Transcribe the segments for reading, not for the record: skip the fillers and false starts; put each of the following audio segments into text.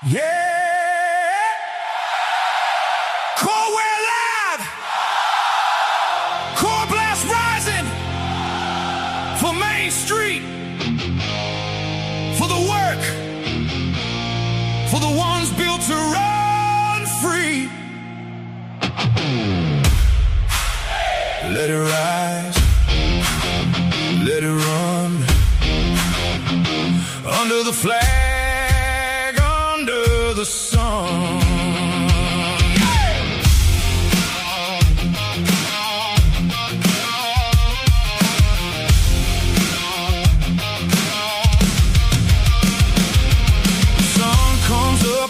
Yeah! Coreware live! coreBLAST rising for Main Street, for the work, for the ones built to run free. Let it rise, let it run, under the flag, under the sun.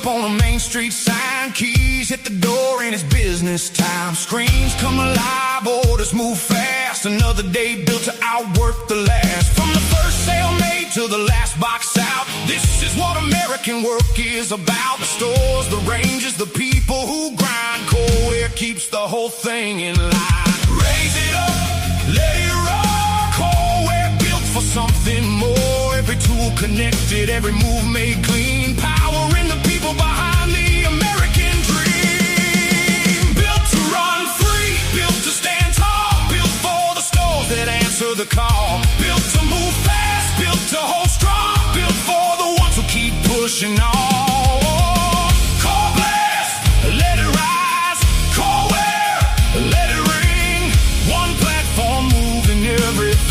On a Main Street sign, keys hit the door and it's business time. Screens come alive, orders move fast. Another day built to outwork the last. From the first sale made to the last box out, this is what American work is about. The stores, the ranges, the people who grind. Coreware keeps the whole thing in line. Raise it up, let it roll. Coreware built for something more. Every tool connected, every move made clean. Power in the people behind the American dream. Built to run free, built to stand tall, built for the stores that answer the call. Built to move fast, built to hold strong, built for the ones who keep pushing on. coreBLAST, let it rise. Coreware, let it ring. One platform moving everything.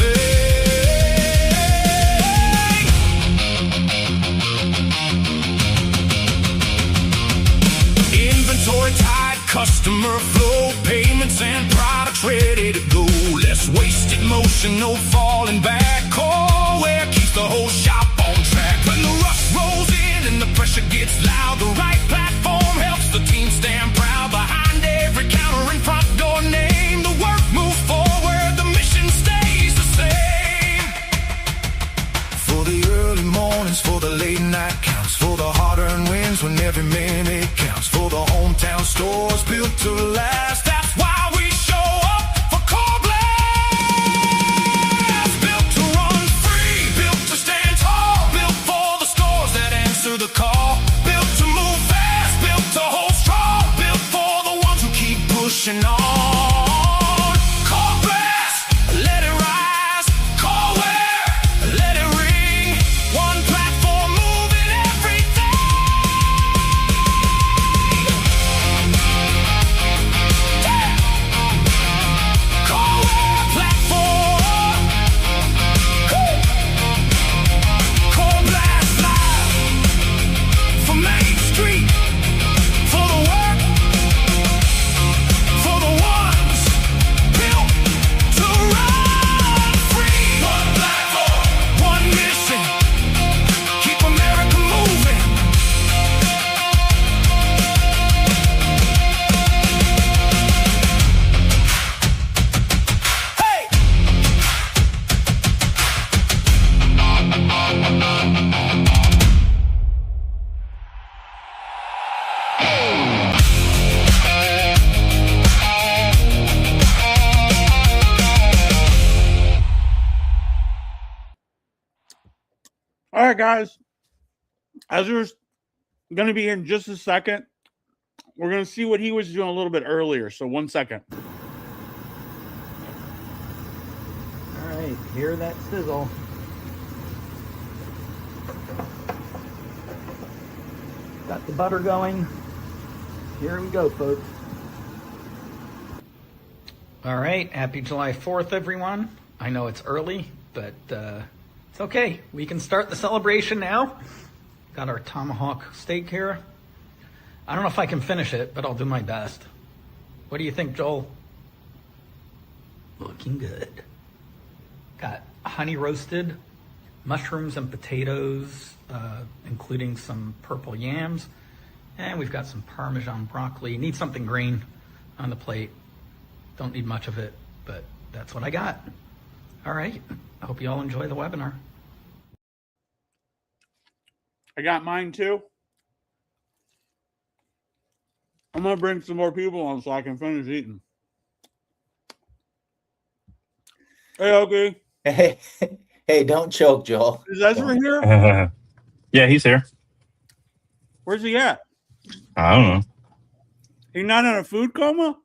Tight customer flow, payments and products ready to go. Less wasted motion, no falling back. Coreware keeps the whole shop on track. When the rush rolls in and the pressure gets loud, the right platform helps the team stand proud. Behind every counter and front door name, the work moves forward, the mission stays the same. For the early mornings, for the late night counts, for the hard-earned wins when every minute counts, for the hometown stores built to last. That's why we show up for coreBLAST. Built to run free, built to stand tall, built for the stores that answer the call. Built to move fast, built to hold strong, built for the ones who keep pushing on. coreBLAST, let it rise. Coreware, let it ring. One platform moving everything. Coreware platform. coreBLAST live for Main Street, for the work, for the ones built to run free. One platform, one mission, keep America moving. Hey! All right, guys. As we're going to be here in just a second, we're going to see what he was doing a little bit earlier. So 1 second. All right, hear that sizzle. Got the butter going. Here we go, folks. All right, happy July 4th, everyone. I know it's early, but it's okay. We can start the celebration now. Got our tomahawk steak here. I don't know if I can finish it, but I'll do my best. What do you think, Joel? Looking good. Got honey roasted mushrooms and potatoes, including some purple yams. And we've got some Parmesan broccoli. Need something green on the plate. Don't need much of it, but that's what I got. All right. I hope you all enjoy the webinar. I got mine too. I'm going to bring some more people on so I can finish eating. Hey, okay. Hey, don't choke, Joel. Is Ezra here? Yeah, he's here. Where's he at? I don't know. He's not in a food coma?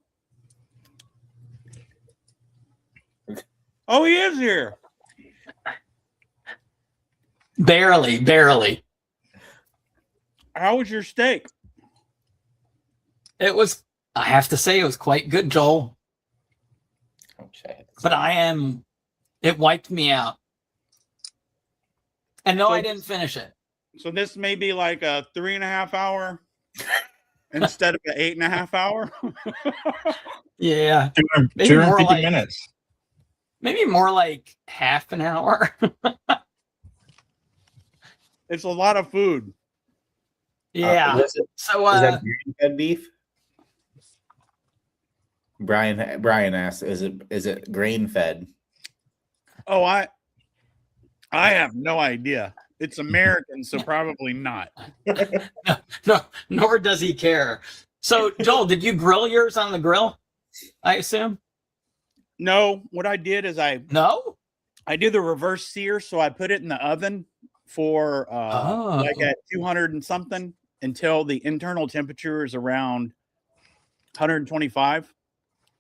Oh, he is here. Barely. How was your steak? It was, I have to say, it was quite good, Joel. Okay. But it wiped me out. And no, So- I didn't finish it. So this may be like a 3.5 hour instead of an 8.5 hour. Yeah. Maybe 250 more like- minutes. Maybe more like half an hour. It's a lot of food. Yeah. Is So, that grain-fed beef? Brian asked, is it grain-fed? Oh, I have no idea. It's American, so probably not. no, nor does he care. So, Joel, did you grill yours on the grill? I assume? No, what I did is I No? did the reverse sear, so I put it in the oven for like at 200 and something until the internal temperature is around 125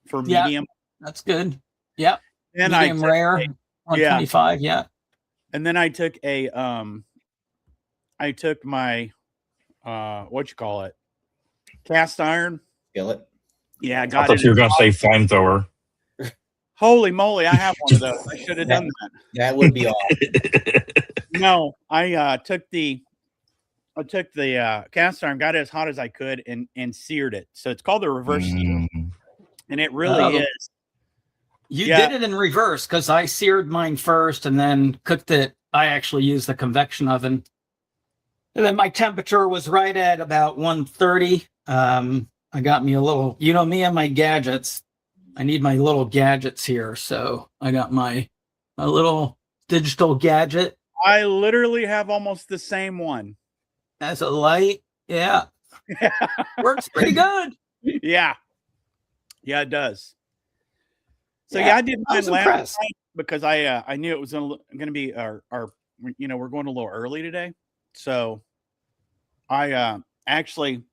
for Yeah. medium. That's good. Yep. And Medium rare, 125, yeah. And then I took my what you call it, cast iron. Skillet? Yeah, I I got thought it. you were going to say flamethrower. Holy moly, I have one of those. I should have done that. That would be awesome. No, I took the cast iron, got it as hot as I could, and seared it. So it's called the reverse sear, and it really is. You Yeah. did it in reverse because I seared mine first and then cooked it. I actually used the convection oven. And then my temperature was right at about 130. I got me a little, me and my gadgets. I need my little gadgets here. So I got my little digital gadget I literally have almost the same one. as a light. Yeah. Works pretty good. Yeah, it does. So Yeah, I did I mine was last impressed. night because I knew it was going to be our we're going a little early today. So I actually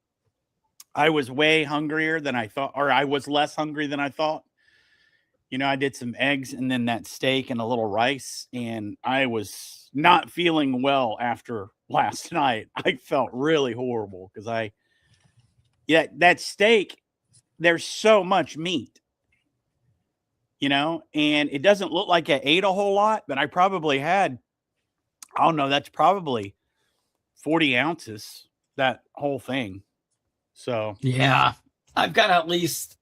I was way hungrier than I thought, or I was less hungry than I thought. I did some eggs and then that steak and a little rice, and I was not feeling well after last night. I felt really horrible because that steak, there's so much meat, and it doesn't look like I ate a whole lot, but I probably had, I don't know, that's probably 40 ounces, that whole thing. So Yeah. I've got at least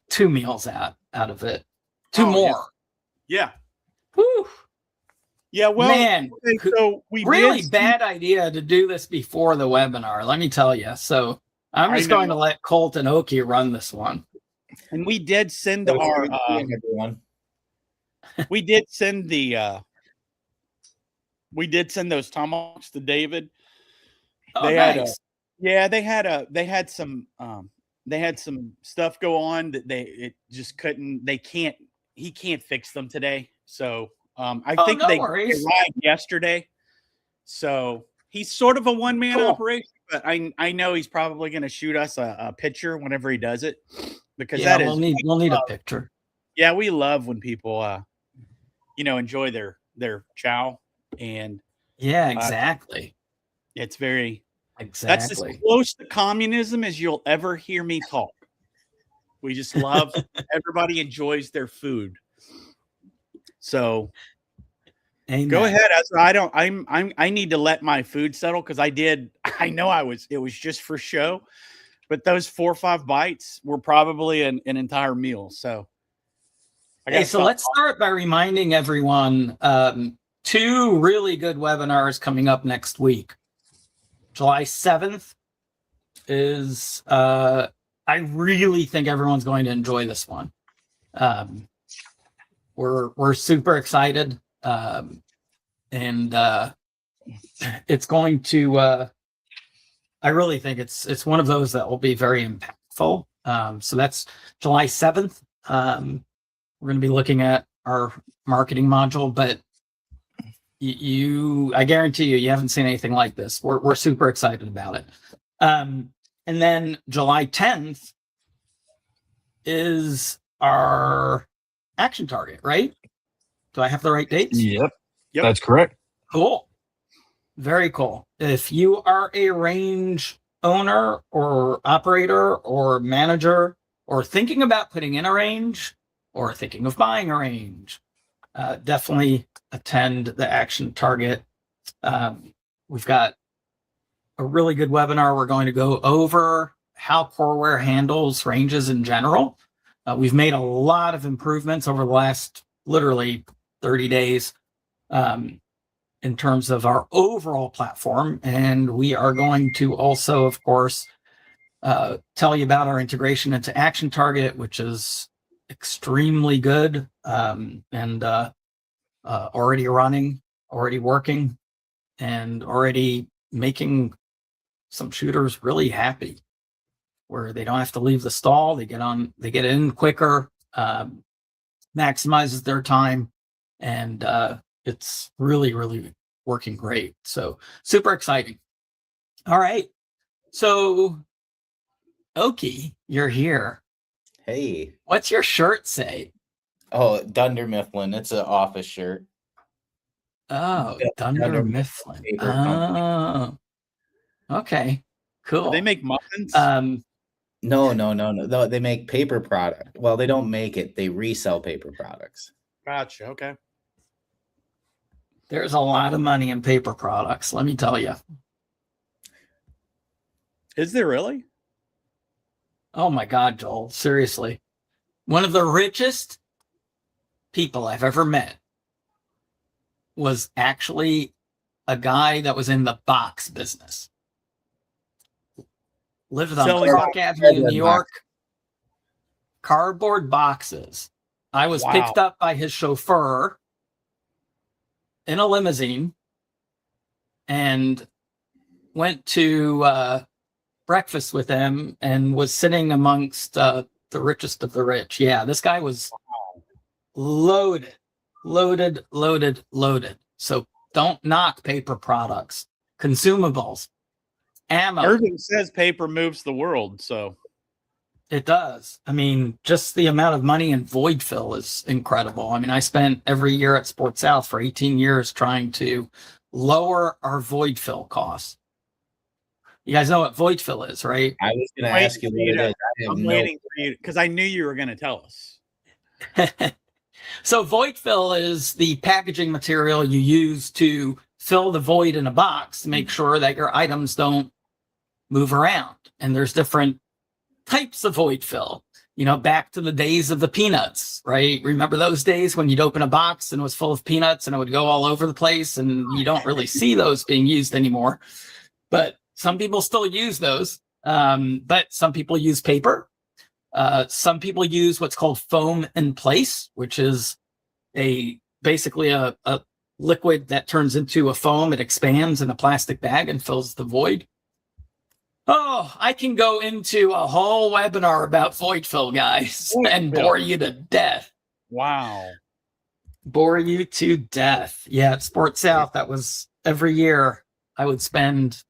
2 meals out of it. Two Oh, more. yeah. Whew. Yeah, well, Man, okay, so we really did bad idea to do this before the webinar, let me tell you. So I'm I just going to know. let Colt and Oki run this one. and we did send So our everyone. we did send those tomahawks to David. Oh, They had nice. they had some stuff go on that he can't fix them today. So I think no they worries. arrived yesterday. So he's sort of a one-man Cool. operation, but I know he's probably going to shoot us a picture whenever he does it, because Yeah, that is we'll need a picture. yeah, we love when people enjoy their chow, and Yeah, exactly. it's very that's as Exactly. close to communism as you'll ever hear me talk. We just love everybody enjoys their food. So Amen. go ahead. I need to let my food settle because I know it was just for show, but those 4 or 5 bites were probably an entire meal. So Hey, so let's start by reminding everyone 2 really good webinars coming up next week. July 7th is, I really think everyone's going to enjoy this one. We're super excited. And it's going to, I really think it's one of those that will be very impactful. So that's July 7th. We're going to be looking at our marketing module, but I guarantee you haven't seen anything like this. We're super excited about it. And then July 10th is our action target, right? Do I have the right dates? Yep. Yep. That's correct. Cool. Very cool. If you are a range owner or operator or manager or thinking about putting in a range or thinking of buying a range, definitely attend the action target. We've got a really good webinar. We're going to go over how Coreware handles ranges in general. We've made a lot of improvements over the last literally 30 days in terms of our overall platform. And we are going to also, of course, tell you about our integration into Action Target, which is extremely good and already running, already working, and already making some shooters really happy, where they don't have to leave the stall. They get in quicker, maximizes their time, and it's really, really working great. So super exciting. All right. So Oki, you're here. Hey. What's your shirt say? Oh, Dunder Mifflin. It's an office shirt. Oh, Yeah, Dunder Mifflin. Paper company. Oh, okay. Cool. Do they make muffins? No. They make paper product. Well, they don't make it. They resell paper products. Gotcha. Okay. There's a lot of money in paper products, let me tell you. Is there really? Oh my God, Joel. Seriously. One of the richest people I've ever met was actually a guy that was in the box business. Lived on Clark Avenue, New York. Cardboard boxes. I was picked up by his chauffeur in a limousine and went to breakfast with him and was sitting amongst the richest of the rich. Yeah, this guy was loaded. So don't knock paper products, consumables, ammo. Irving says paper moves the world, so it does. I mean, just the amount of money in void fill is incredible. I mean, I spent every year at Sports South for 18 years trying to lower our void fill costs. You guys know what void fill is, right? I was going to ask you what it is. I'm waiting for you because I knew you were going to tell us. So void fill is the packaging material you use to fill the void in a box to make sure that your items don't move around. And there's different types of void fill, back to the days of the peanuts, right? Remember those days when you'd open a box and it was full of peanuts and it would go all over the place, and you don't really see those being used anymore. But some people still use those, but some people use paper. Some people use what's called foam in place, which is basically a liquid that turns into a foam. It expands in a plastic bag and fills the void. Oh, I can go into a whole webinar about void fill, guys, and bore you to death. Wow. Bore you to death. Yeah, at Sports South, that was every year I would spend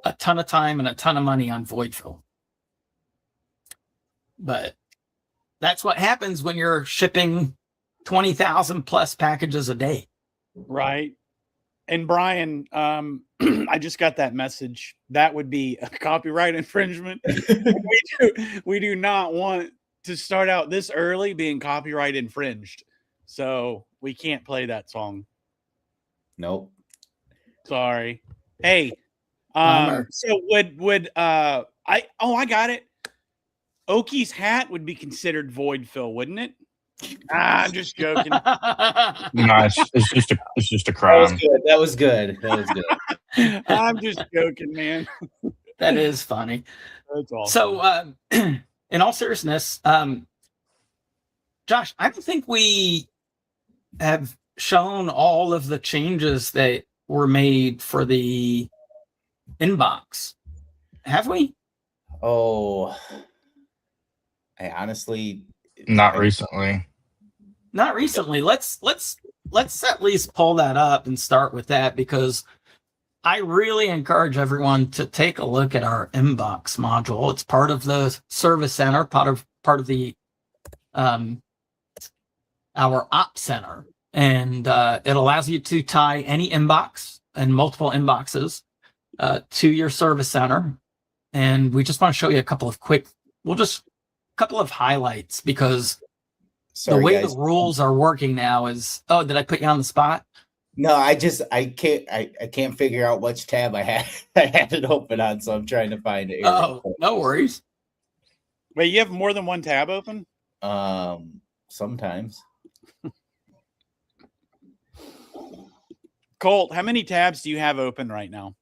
a ton of time and a ton of money on void fill. But that's what happens when you're shipping 20,000 plus packages a day. Right. And Brian, I just got that message. That would be a copyright infringement. we do not want to start out this early being copyright infringed. So we can't play that song. Nope. Sorry. Hey, so would I got it. Oki's hat would be considered void fill, wouldn't it? I'm just joking. No, it's just a crime. That was good. I'm just joking, man. That is funny. That's awesome. So, in all seriousness, Josh, I don't think we have shown all of the changes that were made for the inbox, have we? Oh, I honestly not recently. Not recently. Let's let's at least pull that up and start with that, because I really encourage everyone to take a look at our inbox module. It's part of the service center, part of the our op center, and it allows you to tie any inbox and multiple inboxes to your service center. And we just want to show you a couple of highlights, because Sorry, the way guys. the rules are working now is, oh, did I put you on the spot? No, I can't figure out which tab I had I had it open on, so I'm trying to find it. Oh, no worries. Wait, you have more than one tab open? Sometimes. Colt, how many tabs do you have open right now?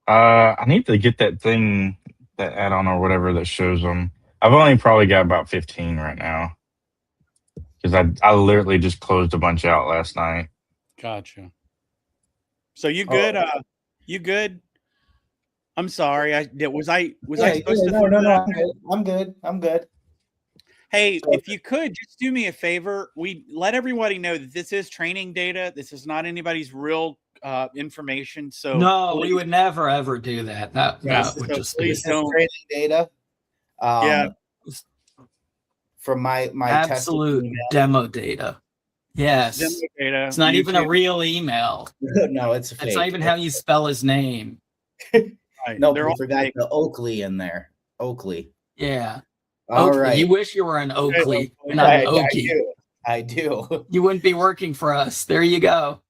I need to get that thing, that add-on or whatever that shows them. I've only probably got about 15 right now, because I literally just closed a bunch out last night. Gotcha. So you good? You good? I'm sorry. Was I supposed to? No. I'm good. Hey, if you could just do me a favor, we let everybody know that this is training data. This is not anybody's real information. So no, we would never ever do that. That would so just please be don't. Training data. Yeah. From my absolute demo data. Yes. Demo data. It's not even a real email. No, it's fake. It's not even how you spell his name. Right. No, They're we all forgot fake. the Oakley in there. Oakley. Yeah. All Oakley. right. You wish you were an Oakley, Okay. not an Okie. I do. You wouldn't be working for us. There you go.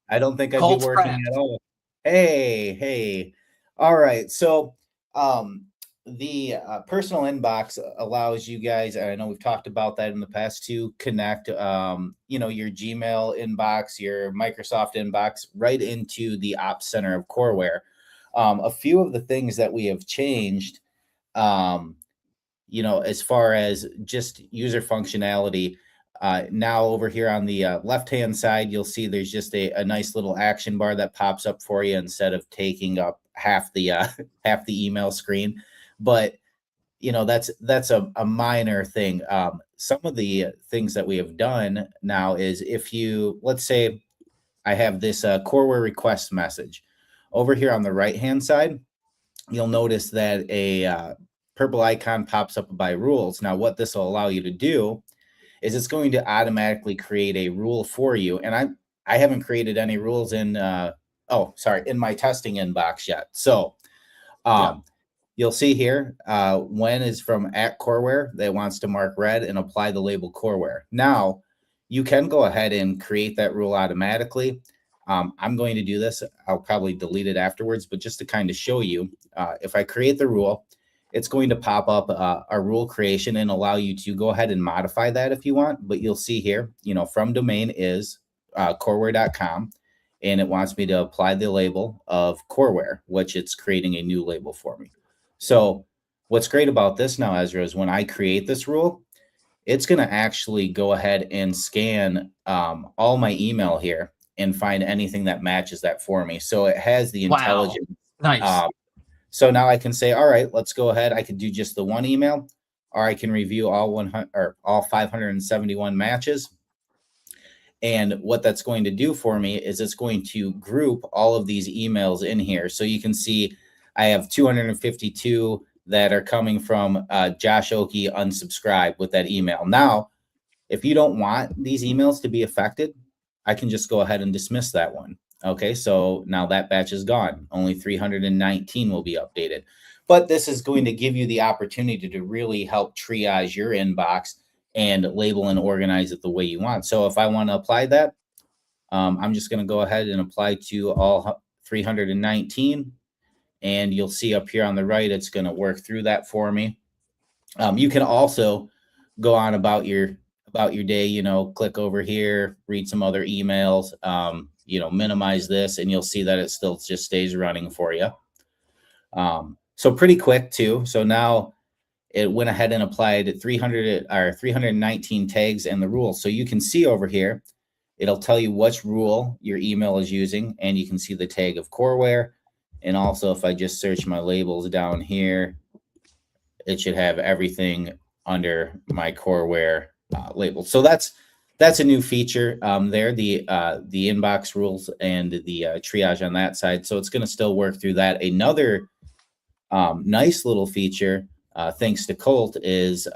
I don't think I'd Colt's be working cracked. at all. Hey. All right. So the personal inbox allows you guys, and I know we've talked about that in the past, to connect your Gmail inbox, your Microsoft inbox right into the Ops Center of Coreware. A few of the things that we have changed, as far as just user functionality, now over here on the left-hand side, you'll see there's just a nice little action bar that pops up for you instead of taking up half the email screen. But that's a minor thing. Some of the things that we have done now is, if you, let's say I have this Coreware request message over here on the right-hand side, you'll notice that a purple icon pops up by rules. Now, what this will allow you to do is it's going to automatically create a rule for you. And I haven't created any rules in my testing inbox yet. So you'll see here, when is from @Coreware that wants to mark red and apply the label Coreware. Now, you can go ahead and create that rule automatically. I'm going to do this. I'll probably delete it afterwards, but just to kind of show you, if I create the rule, it's going to pop up a rule creation and allow you to go ahead and modify that if you want. But you'll see here, from domain is coreware.com, and it wants me to apply the label of Coreware, which it's creating a new label for me. So what's great about this now, Ezra, is when I create this rule, it's going to actually go ahead and scan all my email here and find anything that matches that for me. So it has the intelligence. Nice. So now I can say, all right, let's go ahead. I can do just the one email, or I can review all 571 matches. And what that's going to do for me is it's going to group all of these emails in here. So you can see I have 252 that are coming from Josh Oakey unsubscribed with that email. Now, if you don't want these emails to be affected, I can just go ahead and dismiss that one. Okay, so now that batch is gone. Only 319 will be updated. But this is going to give you the opportunity to really help triage your inbox and label and organize it the way you want. So if I want to apply that, I'm just going to go ahead and apply to all 319. And you'll see up here on the right, it's going to work through that for me. You can also go on about your day, click over here, read some other emails, minimize this, and you'll see that it still just stays running for you. So pretty quick too. So now it went ahead and applied 319 tags and the rules. So you can see over here, it'll tell you which rule your email is using, and you can see the tag of Coreware. And also, if I just search my labels down here, it should have everything under my Coreware label. So that's that's a new feature there, the inbox rules and the triage on that side. So it's going to still work through that. Another nice little feature, thanks to Colt, is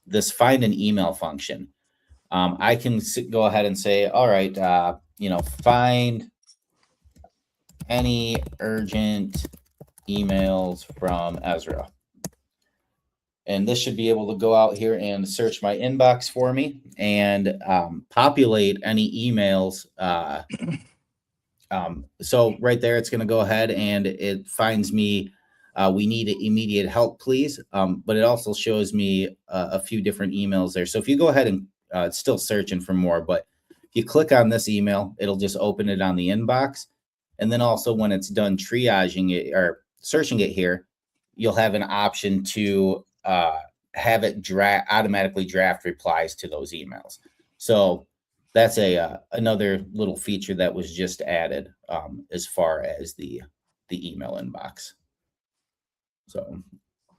this find an email function. I can go ahead and say, all right, find any urgent emails from Ezra. And this should be able to go out here and search my inbox for me and populate any emails. So right there, it's going to go ahead and it finds me, we need immediate help, please. But it also shows me a few different emails there. So if you go ahead and it's still searching for more, but if you click on this email, it'll just open it on the inbox. And then also when it's done triaging it or searching it here, you'll have an option to have it automatically draft replies to those emails. So that's another little feature that was just added as far as the email inbox. So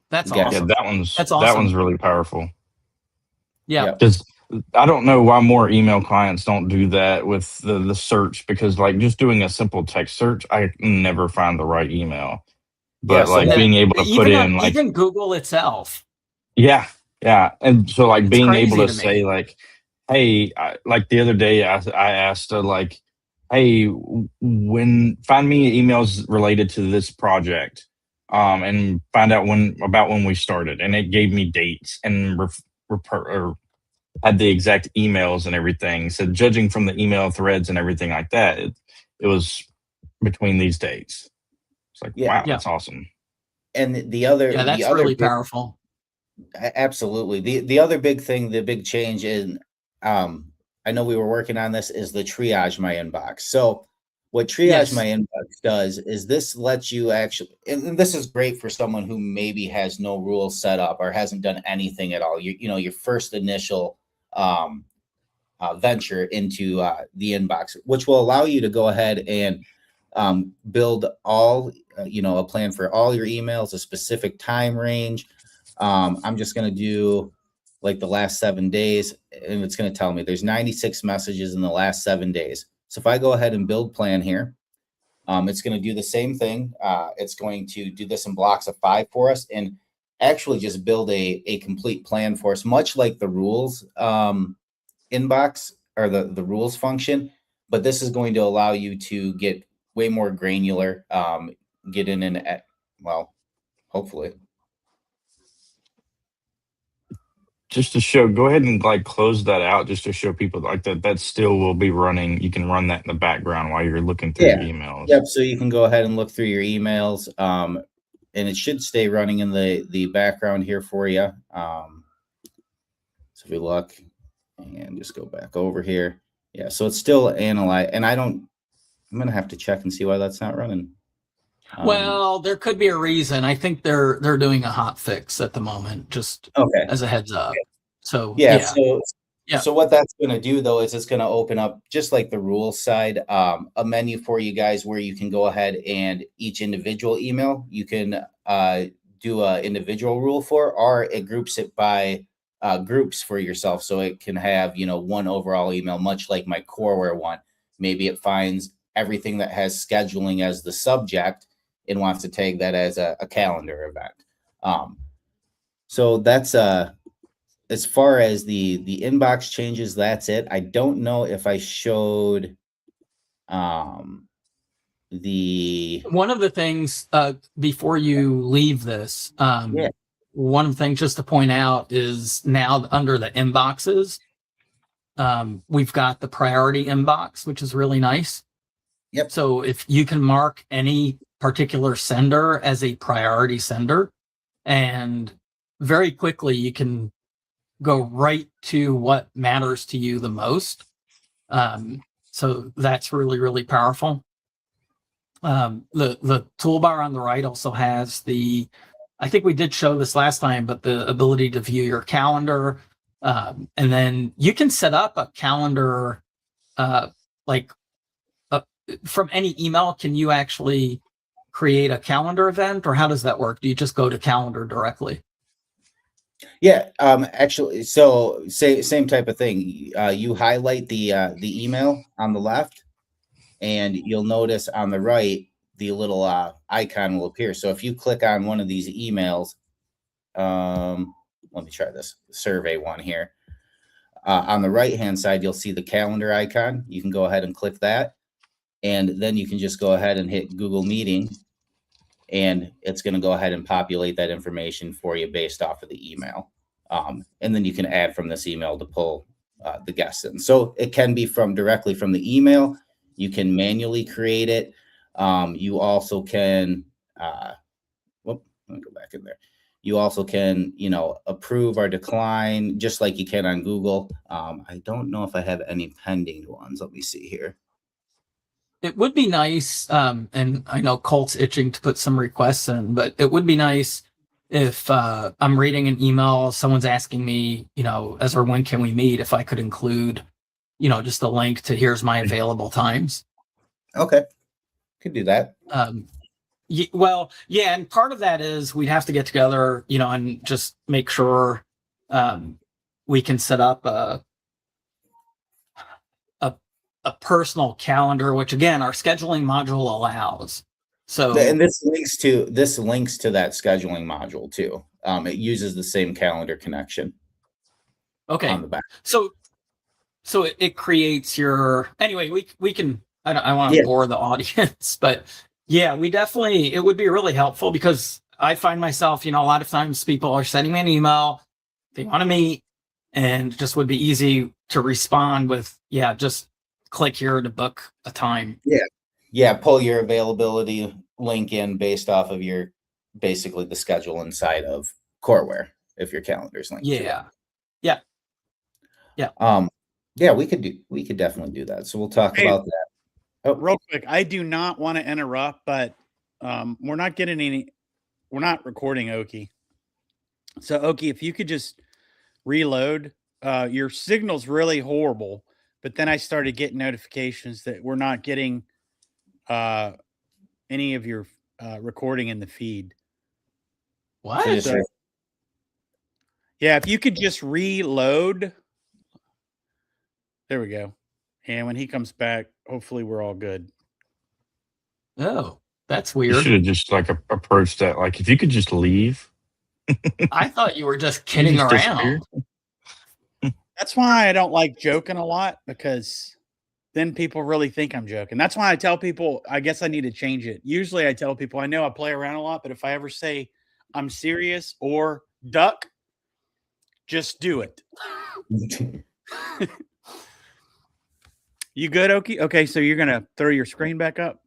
That's yeah, awesome. Yeah, that one's That's that awesome. one's really powerful. Yeah. Because I don't know why more email clients don't do that with the search, because like just doing a simple text search, I never find the right email. But so like being able to put in like even Google itself. yeah, and so like It's being able crazy to to me. say like, hey, like the other day I asked like, hey, find me emails related to this project, and find out when we started, and it gave me dates and had the exact emails and everything. So judging from the email threads and everything like that, it was between these dates. It's like, wow, that's awesome. And the other, that's really powerful. Absolutely. The other big thing, the big change in, I know we were working on this, is the triage my inbox. So what triage my inbox does is this lets you actually, and this is great for someone who maybe has no rules set up or hasn't done anything at all. Your first initial venture into the inbox, which will allow you to go ahead and build all, a plan for all your emails, a specific time range. I'm just going to do like the last 7 days, and it's going to tell me there's 96 messages in the last 7 days. So if I go ahead and build plan here, it's going to do the same thing. It's going to do this in blocks of 5 for us and actually just build a complete plan for us, much like the rules inbox or the rules function. But this is going to allow you to get way more granular, get in and, well, hopefully. Just to show, go ahead and like close that out just to show people like that still will be running. You can run that in the background while you're looking through your emails. Yep. So you can go ahead and look through your emails, and it should stay running in the background here for you. So if we look and just go back over here. Yeah. So it's still analyze, and I'm going to have to check and see why that's not running. Well, there could be a reason. I think they're doing a hot fix at the moment, just as a heads up. So So what that's going to do though is it's going to open up, just like the rules side, a menu for you guys where you can go ahead and each individual email you can do a individual rule for, or it groups it by groups for yourself. So it can have one overall email, much like my Coreware one. Maybe it finds everything that has scheduling as the subject and wants to tag that as a calendar event. So that's as far as the inbox changes, that's it. I don't know if I showed the one of the things before you leave this. One of the things just to point out is now under the inboxes, we've got the priority inbox, which is really nice. Yep. So if you can mark any particular sender as a priority sender, and very quickly you can go right to what matters to you the most. So that's really, really powerful. The toolbar on the right also has I think we did show this last time, but the ability to view your calendar. And then you can set up a calendar, from any email. Can you actually create a calendar event, or how does that work? Do you just go to calendar directly? Yeah, actually, so same type of thing. You highlight the email on the left, and you'll notice on the right the little icon will appear. So if you click on one of these emails, let me try this survey one here. On the right hand side, you'll see the calendar icon. You can go ahead and click that, and then you can just go ahead and hit Google Meeting, and it's going to go ahead and populate that information for you based off of the email. And then you can add from this email to pull the guests in. So it can be directly from the email. You can manually create it. You also can, let me go back in there. You also can, approve or decline, just like you can on Google. I don't know if I have any pending ones. Let me see here. It would be nice, and I know Colt's itching to put some requests in, but it would be nice if I'm reading an email, someone's asking me, Ezra, when can we meet? If I could include, just a link to here's my available times. Okay, could do that. Well, yeah, and part of that is we'd have to get together, and just make sure we can set up a personal calendar, which again our scheduling module allows. So, and this links to that scheduling module too. It uses the same calendar connection. Okay. On the back. So it creates your, anyway, we can, I don't want to bore the audience, but yeah, it would be really helpful because I find myself, a lot of times people are sending me an email, they want to meet, and just would be easy to respond with, just click here to book a time. Yeah. Pull your availability link in based off of basically the schedule inside of Coreware if your calendar's linked. Yeah. We could definitely do that. So we'll talk about that. Oh, real quick, I do not want to interrupt, but we're not recording Oki. So Oki, if you could just reload, your signal's really horrible, but then I started getting notifications that we're not getting any of your recording in the feed. What? Yeah, if you could just reload. There we go. And when he comes back, hopefully we're all good. Oh, that's You weird. should have just approached that. Like, if you could just leave. I thought you were just kidding around. That's why I don't like joking a lot, because then people really think I'm joking. That's why I tell people, I guess I need to change it. Usually I tell people, I know I play around a lot, but if I ever say I'm serious or duck, just do it. You good, Oki? Okay, so you're gonna throw your screen back up?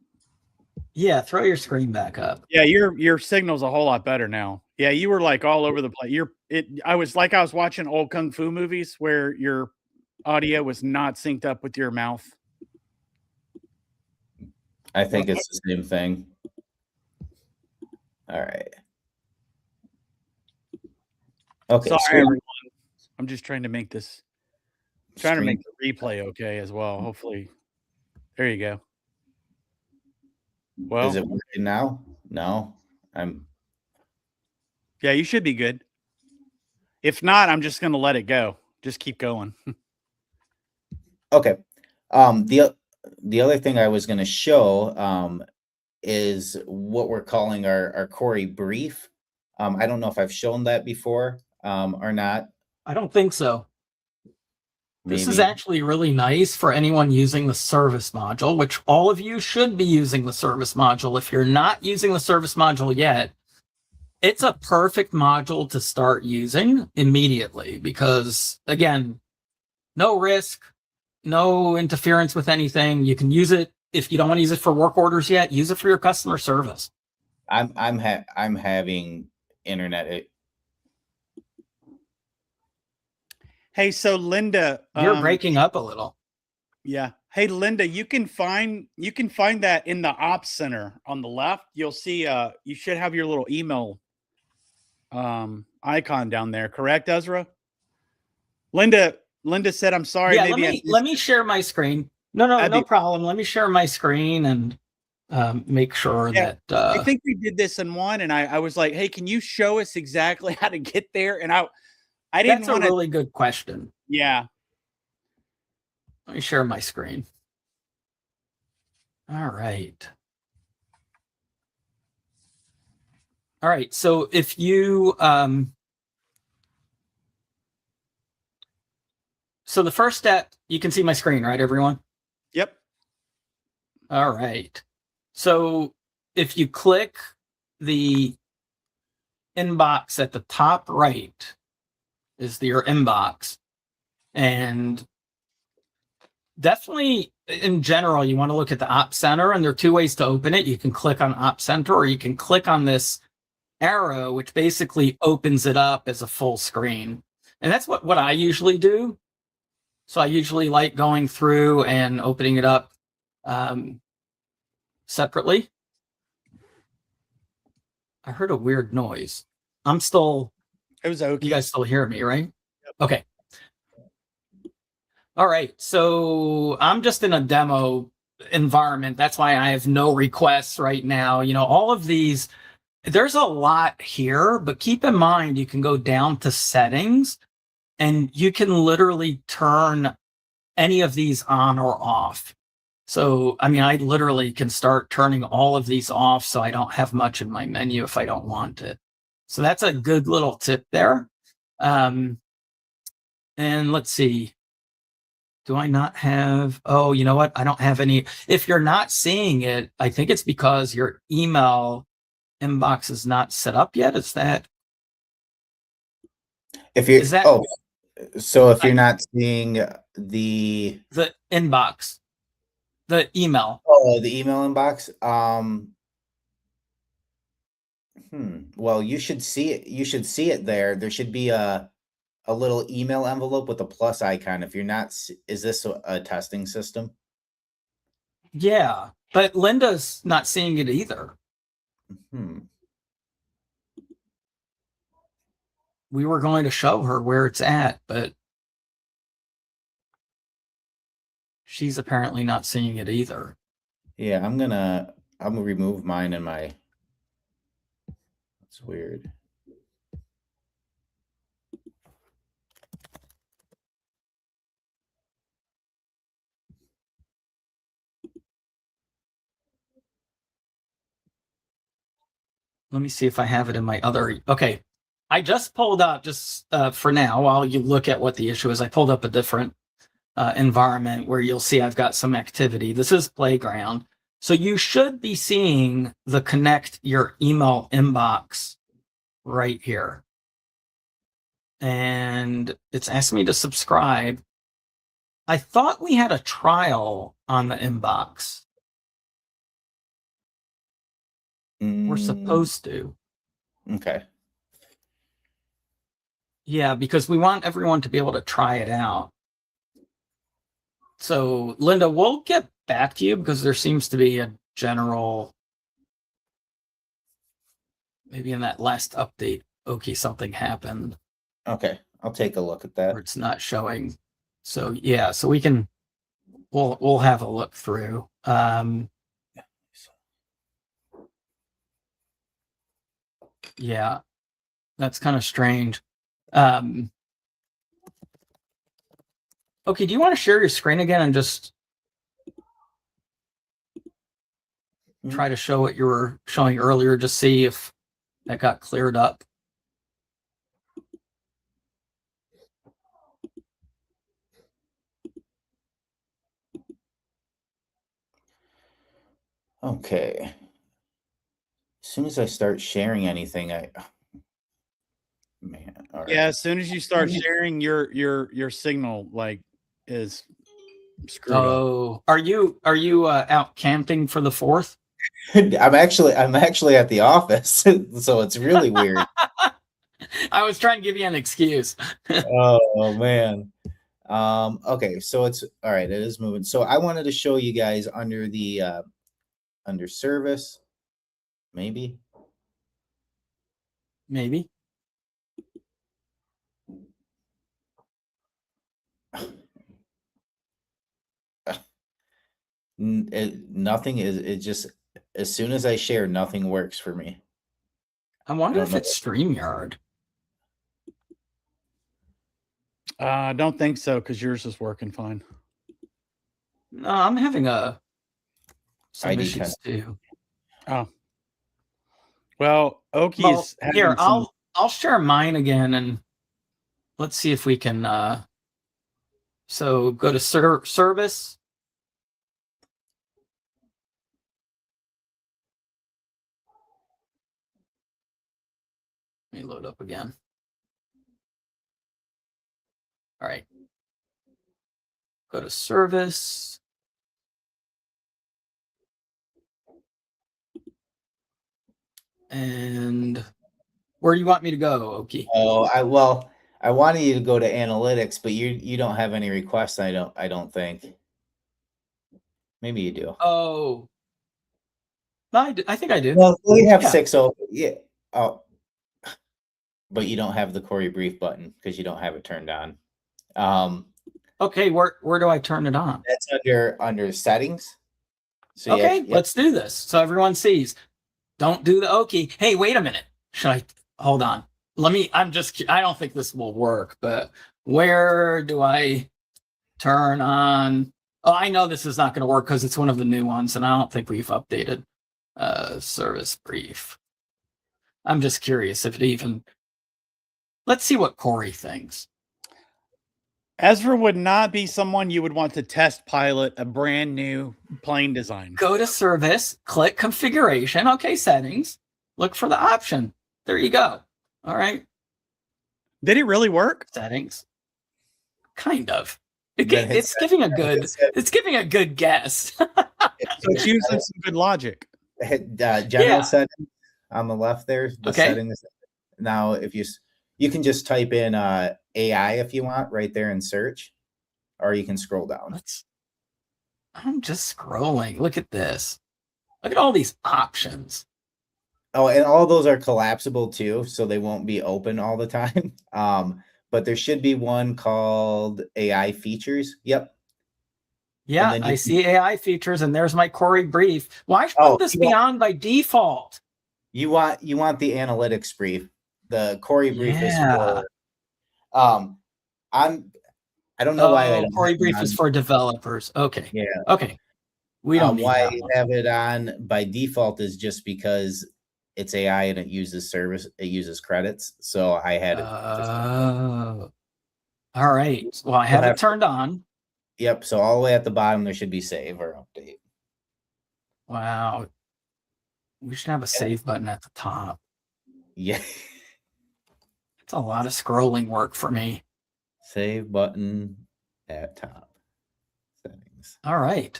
Yeah, throw your screen back up. Yeah, your signal's a whole lot better now. Yeah, you were like all over the place. I was watching old kung fu movies where your audio was not synced up with your mouth. I think it's the same thing. All right. Okay. Sorry, everyone. I'm just trying to make this. Trying to make the replay okay as well. Hopefully, there you go. Well, is it working now? No, Yeah, you should be good. If not, I'm just going to let it go. Just keep going. Okay. The other thing I was going to show is what we're calling our Corey brief. I don't know if I've shown that before or not. I don't think so. Maybe. This is actually really nice for anyone using the service module, which all of you should be using the service module. If you're not using the service module yet, it's a perfect module to start using immediately because, again, no risk, no interference with anything. You can use it if you don't want to use it for work orders yet. Use it for your customer service. I'm having internet. Hey, so Linda, you're breaking up a little. Yeah. Hey, Linda, you can find that in the ops center on the left. You'll see. You should have your little email icon down there. Correct, Ezra? Linda said, "I'm sorry." Yeah. Let me share my screen. No problem. Let me share my screen and make sure Yeah, that I think we did this in one, and I was like, "Hey, can you show us exactly how to get there?" And I didn't that's a want to. really good question. Yeah. Let me share my screen. All right. All right. So if you, so the first step, you can see my screen, right, everyone? Yep. All right. So if you click the inbox at the top right, is your inbox. And definitely in general, you want to look at the Op Center, and there are two ways to open it. You can click on Op Center, or you can click on this arrow, which basically opens it up as a full screen. And that's what I usually do. So I usually like going through and opening it up separately. I heard a weird noise. I'm still, It was okay. you guys still hear me, right? Yep. Okay. All right. So I'm just in a demo environment. That's why I have no requests right now. You know, all of these, there's a lot here, but keep in mind, you can go down to settings and you can literally turn any of these on or off. So, I mean, I literally can start turning all of these off so I don't have much in my menu if I don't want it. So that's a good little tip there. And let's see. Do I not have, oh, you know what? I don't have any. If you're not seeing it, I think it's because your email inbox is not set up yet. Is that? If you, Is that so if you're not seeing the inbox, the email. Oh, the email inbox. Well, you should see it. You should see it there. There should be a little email envelope with a plus icon. If you're not, is this a testing system? Yeah, but Linda's not seeing it either. We were going to show her where it's at, but she's apparently not seeing it either. Yeah, I'm gonna remove mine in my. That's weird. Let me see if I have it in my other. Okay, I just pulled up, just for now, while you look at what the issue is, I pulled up a different environment where you'll see I've got some activity. This is Playground. So you should be seeing the connect your email inbox right here. And it's asking me to subscribe. I thought we had a trial on the inbox. We're supposed to. Okay. Yeah, because we want everyone to be able to try it out. So, Linda, we'll get back to you because there seems to be a general, maybe in that last update, okay, something happened. Okay, I'll take a look at that. Or it's not showing. So yeah, so we can, we'll have a look through. Yeah, that's kind of strange. Okay, do you want to share your screen again and just try to show what you were showing earlier, just see if that got cleared up? Okay. As soon as I start sharing anything, man. All right. Yeah, as soon as you start sharing, your signal like is screwed up. Oh, are you out camping for the 4th? I'm actually at the office, so it's really weird. I was trying to give you an excuse. Oh man. Okay, so it's all right. It is moving. So I wanted to show you guys under the under service, maybe. Nothing is. It just as soon as I share, nothing works for me. I wonder don't if know. it's StreamYard. I don't think so because yours is working fine. No, I'm having some ID issues too. Oh, well, Oki's Well, having here, some. I'll share mine again, and let's see if we can. So go to service. Let me load up again. All right. Go to service. And where do you want me to go, Oki? Oh, I wanted you to go to analytics, but you don't have any requests. I don't think. Maybe you do. Oh, no, I think I do. Well, we have Yeah. 6 open. Yeah. Oh, but you don't have the Corey brief button because you don't have it turned on. Okay, where do I turn it on? That's under settings. So Okay, let's do this so everyone sees. Don't do the Oki. Hey, wait a minute. Should I hold on? I don't think this will work, but where do I turn on? Oh, I know this is not going to work because it's one of the new ones, and I don't think we've updated service brief. I'm just curious if it even. Let's see what Corey thinks. Ezra would not be someone you would want to test pilot a brand new plane design. Go to service, click configuration. Okay, settings. Look for the option. There you go. All right. Did it really work? Settings. Kind of. It's giving a good guess. So it's using some good logic. Hit general settings on the left there. The settings. Now, if you can just type in AI if you want right there in search, or you can scroll down. I'm just scrolling. Look at this. Look at all these options. Oh, and all those are collapsible too, so they won't be open all the time. But there should be one called AI features. Yep. Yeah, I see AI features, and there's my Corey brief. Why should this be on by default? You want the analytics brief. The Corey brief is for I don't know why I don't Corey brief is for developers. Okay. Yeah. Okay. We don't need why that one. I have it on by default is just because it's AI and it uses credits. So I had it. All right. Well, I have it turned on. Yep. So all the way at the bottom there should be save or update. Wow. We should have a save button at the top. Yeah. It's a lot of scrolling work for me. Save button at top. Settings. All right.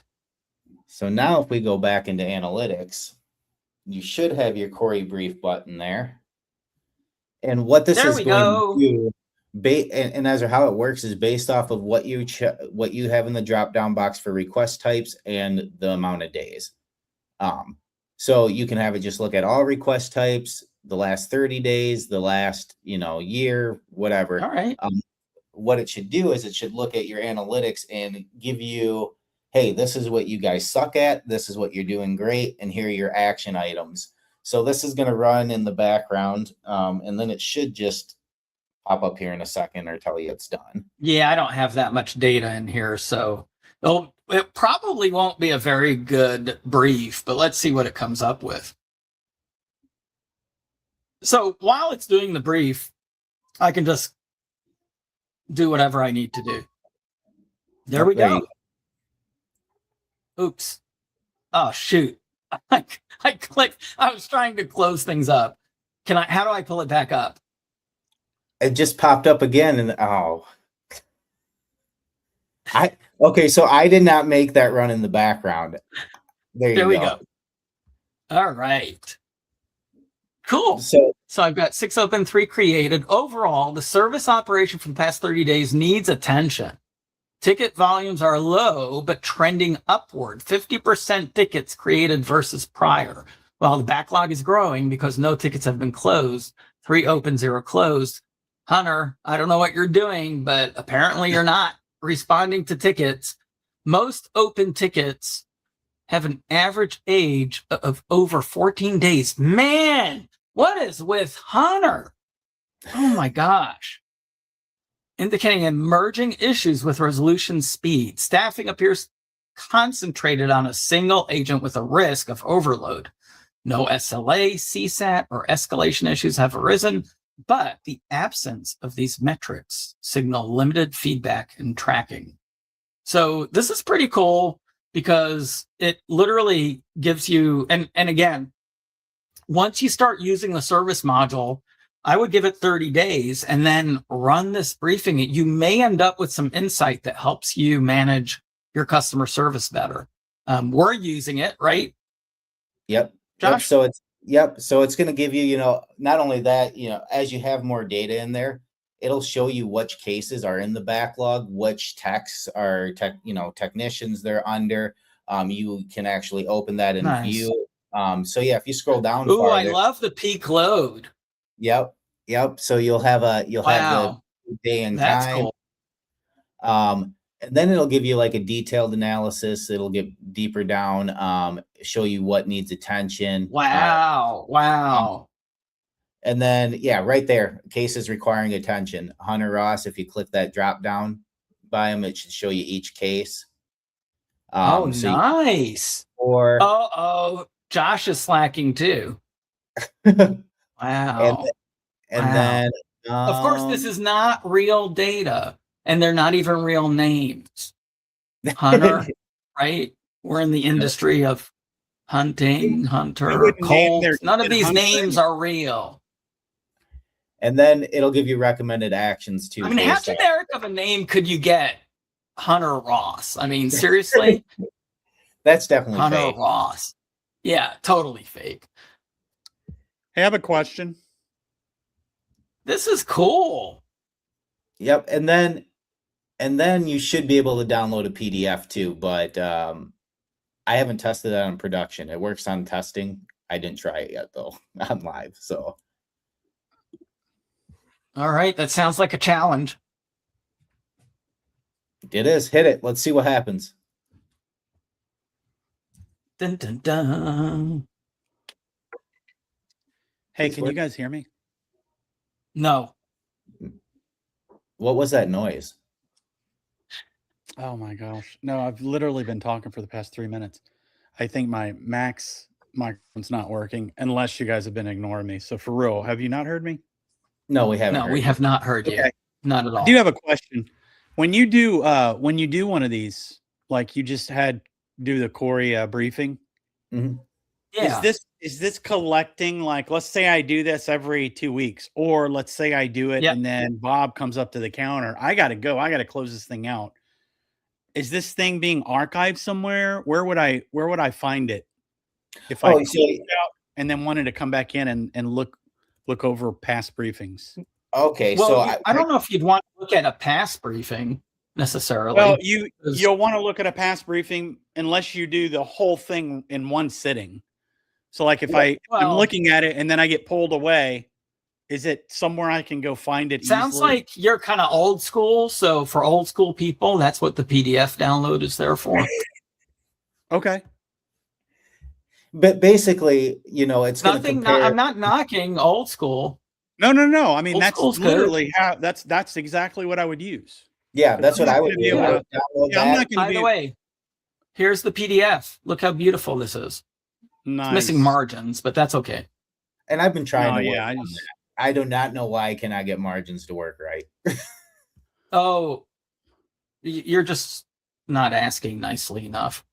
So now if we go back into analytics, you should have your Corey brief button there. And what this is going to do, and as how it works is based off of what you have in the drop-down box for request types and the amount of days. So you can have it just look at all request types, the last 30 days, the last, year, whatever. All right. What it should do is it should look at your analytics and give you, hey, this is what you guys suck at. This is what you're doing great. And here are your action items. So this is going to run in the background. And then it should just pop up here in a second or tell you it's done. Yeah, I don't have that much data in here. So it probably won't be a very good brief, but let's see what it comes up with. So while it's doing the brief, I can just do whatever I need to do. There we go. Oops. Oh, shoot. I clicked. I was trying to close things up. How do I pull it back up? It just popped up again. And okay. So I did not make that run in the background. There we go. All right. Cool. So I've got 6 open, 3 created. Overall, the service operation for the past 30 days needs attention. Ticket volumes are low, but trending upward. 50% tickets created versus prior. While the backlog is growing because no tickets have been closed. 3 open, 0 closed. Hunter, I don't know what you're doing, but apparently you're not responding to tickets. Most open tickets have an average age of over 14 days. Man, what is with Hunter? Oh my gosh. Indicating emerging issues with resolution speed. Staffing appears concentrated on a single agent with a risk of overload. No SLA, CSAT, or escalation issues have arisen, but the absence of these metrics signal limited feedback and tracking. So this is pretty cool because it literally gives you, and again, once you start using the service module, I would give it 30 days and then run this briefing. You may end up with some insight that helps you manage your customer service better. We're using it, right? Yep. Josh? So it's going to give you, not only that, as you have more data in there, it'll show you which cases are in the backlog, which techs are technicians they're under. You can actually open that in view. So yeah, if you scroll down. Ooh, farther, I love the peak load. Yep. So you'll have have the day and That's time. Cool. And then it'll give you like a detailed analysis. It'll get deeper down, show you what needs attention. Wow. And then, right there, cases requiring attention. Hunter Ross, if you click that drop down by him, it should show you each case. Nice. Josh is slacking too. Wow. And then, of course, this is not real data. And they're not even real names. Hunter, right? We're in the industry of hunting, hunter, Colt. None of these names are real. And then it'll give you recommended actions too. I mean, how generic of a name could you get? Hunter Ross. I mean, seriously? That's definitely Hunter fake. Ross. Yeah, totally fake. Hey, I have a question. This is cool. Yep. And then you should be able to download a PDF too, but I haven't tested that on production. It works on testing. I didn't try it yet though, on live. So. All right. That sounds like a challenge. It is. Hit it. Let's see what happens. Dun, dun, dun. Hey, can you guys hear me? No. What was that noise? Oh my gosh. No, I've literally been talking for the past 3 minutes. I think my Max microphone's not working unless you guys have been ignoring me. So for real, have you not heard me? No, we haven't. No, we have not heard you. Not at all. I do have a question. When you do one of these, like you just had do the Corey briefing. Mm-hmm. Yeah. Is this collecting, like, let's say I do this every 2 weeks, or let's say I do it and then Bob comes up to the counter. I got to close this thing out. Is this thing being archived somewhere? Where would I find it? If I closed it out and then wanted to come back in and look over past briefings. Okay. Well, so I don't know if you'd want to look at a past briefing necessarily. Well, you'll want to look at a past briefing unless you do the whole thing in one sitting. So like if I'm looking at it and then I get pulled away, is it somewhere I can go find it Sounds easily? like you're kind of old school. So for old school people, that's what the PDF download is there for. Okay. But basically, it's nothing. I'm not knocking old school. No. I mean, that's literally how that's exactly what I would use. Yeah, that's what I would do. By the way, here's the PDF. Look how beautiful this is. Nice. It's missing margins, but that's okay. And I've been trying to work on that. I do not know why I cannot get margins to work right. Oh, you're just not asking nicely enough.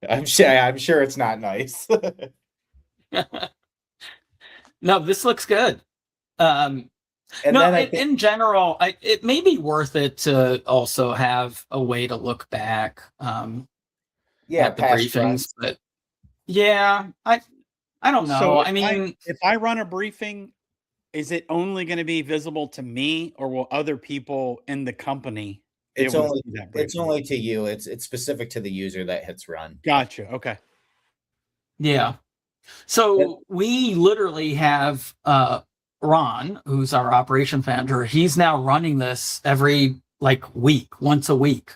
I'm sure it's not nice. No, this looks good. In general, it may be worth it to also have a way to look back at the briefings. But I don't know. So if I run a briefing, is it only going to be visible to me, or will other people in the company? It's only to you. It's specific to the user that hits run. Gotcha. Okay. Yeah. So we literally have Ron, who's our operation manager. He's now running this every week, once a week.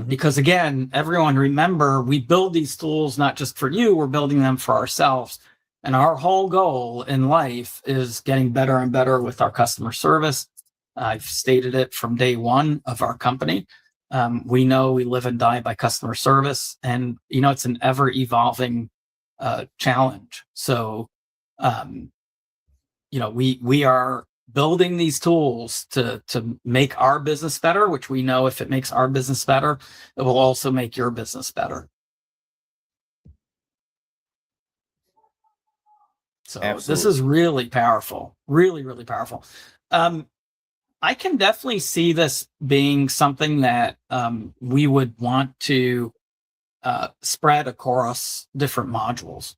Because again, everyone remember, we build these tools not just for you, we're building them for ourselves. And our whole goal in life is getting better and better with our customer service. I've stated it from day one of our company. We know we live and die by customer service, and it's an ever evolving challenge. So, we are building these tools to make our business better, which we know if it makes our business better, it will also make your business better. So Absolutely. This is really powerful, really, really powerful. I can definitely see this being something that we would want to spread across different modules.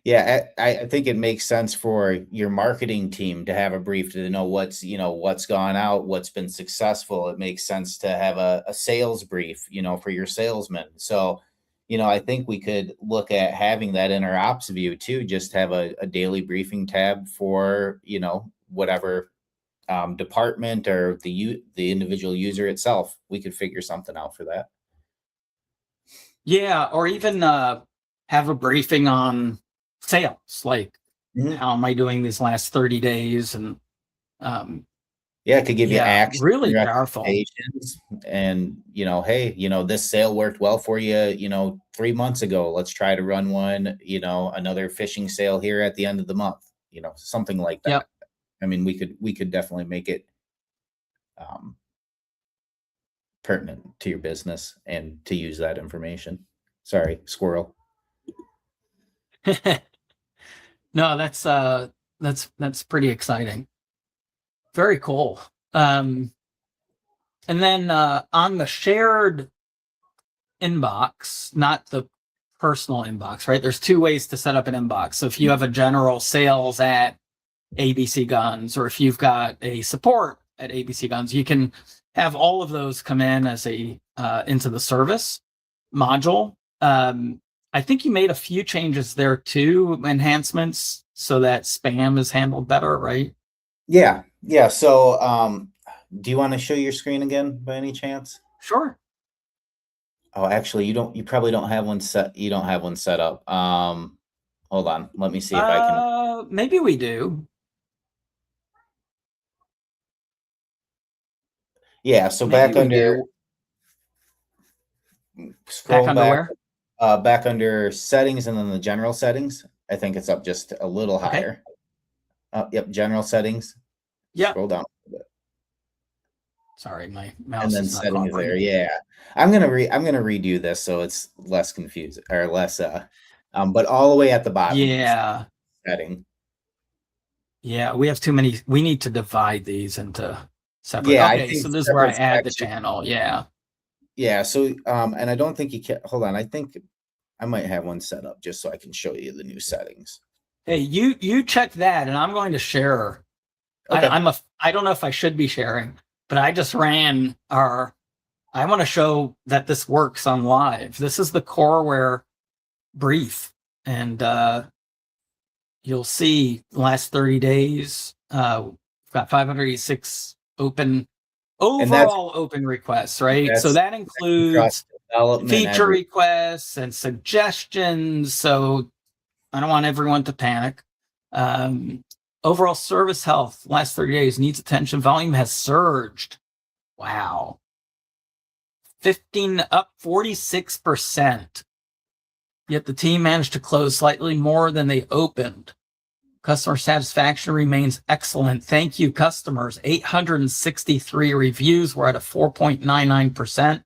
Yeah, I think it makes sense for your marketing team to have a brief to know what's gone out, what's been successful. It makes sense to have a sales brief, for your salesmen. So, I think we could look at having that in our ops view too, just have a daily briefing tab for, whatever department or the individual user itself. We could figure something out for that. Yeah, or even have a briefing on sales, like how am I doing these last 30 days? And it could give you action, really powerful. And hey, this sale worked well for you, 3 months ago. Let's try to run one, another phishing sale here at the end of the month, something like that. Yep. I mean, we could definitely make it pertinent to your business and to use that information. Sorry, squirrel. No, that's pretty exciting. Very cool. And then on the shared inbox, not the personal inbox, right? There's two ways to set up an inbox. So if you have a general sales at ABC Guns, or if you've got a support at ABC Guns, you can have all of those come in as into the service module. I think you made a few changes there too, enhancements, so that spam is handled better, right? Yeah. So, do you want to show your screen again by any chance? Sure. Oh, actually, you probably don't have one set. You don't have one set up. Hold on. Let me see if I can. Maybe we do. Yeah. So back under. Scroll back. Where? Back under settings and then the general settings. I think it's up just a little higher. Yep. General settings. Yeah. Scroll down a little bit. Sorry, my mouse. And then is not settings there. Yeah. I'm gonna redo this so it's less confusing or less but all the way at the bottom. Yeah. Setting. Yeah, we have too many. We need to divide these into separate. Yeah. Okay, so this is where I add the channel. Yeah. Yeah. So and I don't think you can hold on. I think I might have one set up just so I can show you the new settings. Hey, you check that, and I'm going to share. Okay. I don't know if I should be sharing, but I just ran I want to show that this works on live. This is the Coreware brief, and you'll see the last 30 days. We've got 586 overall open requests, right? So that includes feature requests and suggestions. So I don't want everyone to panic. Overall service health, last 30 days, needs attention. Volume has surged. Wow. 46%. Yet the team managed to close slightly more than they opened. Customer satisfaction remains excellent. Thank you, customers. 863 reviews. We're at a 4.99%.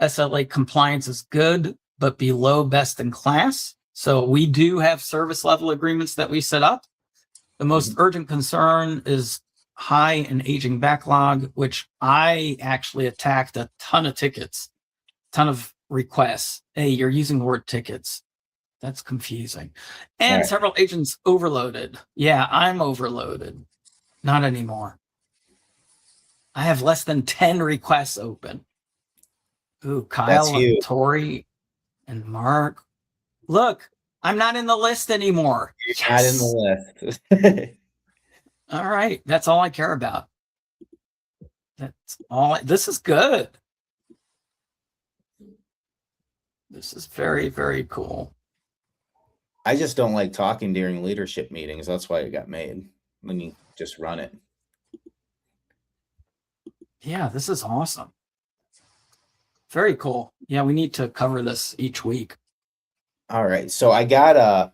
SLA compliance is good, but below best in class. So we do have service level agreements that we set up. The most urgent concern is high and aging backlog, which I actually attacked a ton of tickets, ton of requests. Hey, you're using the word tickets. That's confusing. And several agents overloaded. Yeah, I'm overloaded. Not anymore. I have less than 10 requests open. Ooh, Kyle and Tori and Mark. Look, I'm not in the list anymore. You're not in the list. All right. That's all I care about. That's all. This is good. This is very, very cool. I just don't like talking during leadership meetings. That's why it got made. When you just run it. Yeah, this is awesome. Very cool. Yeah, we need to cover this each week. All right. So I got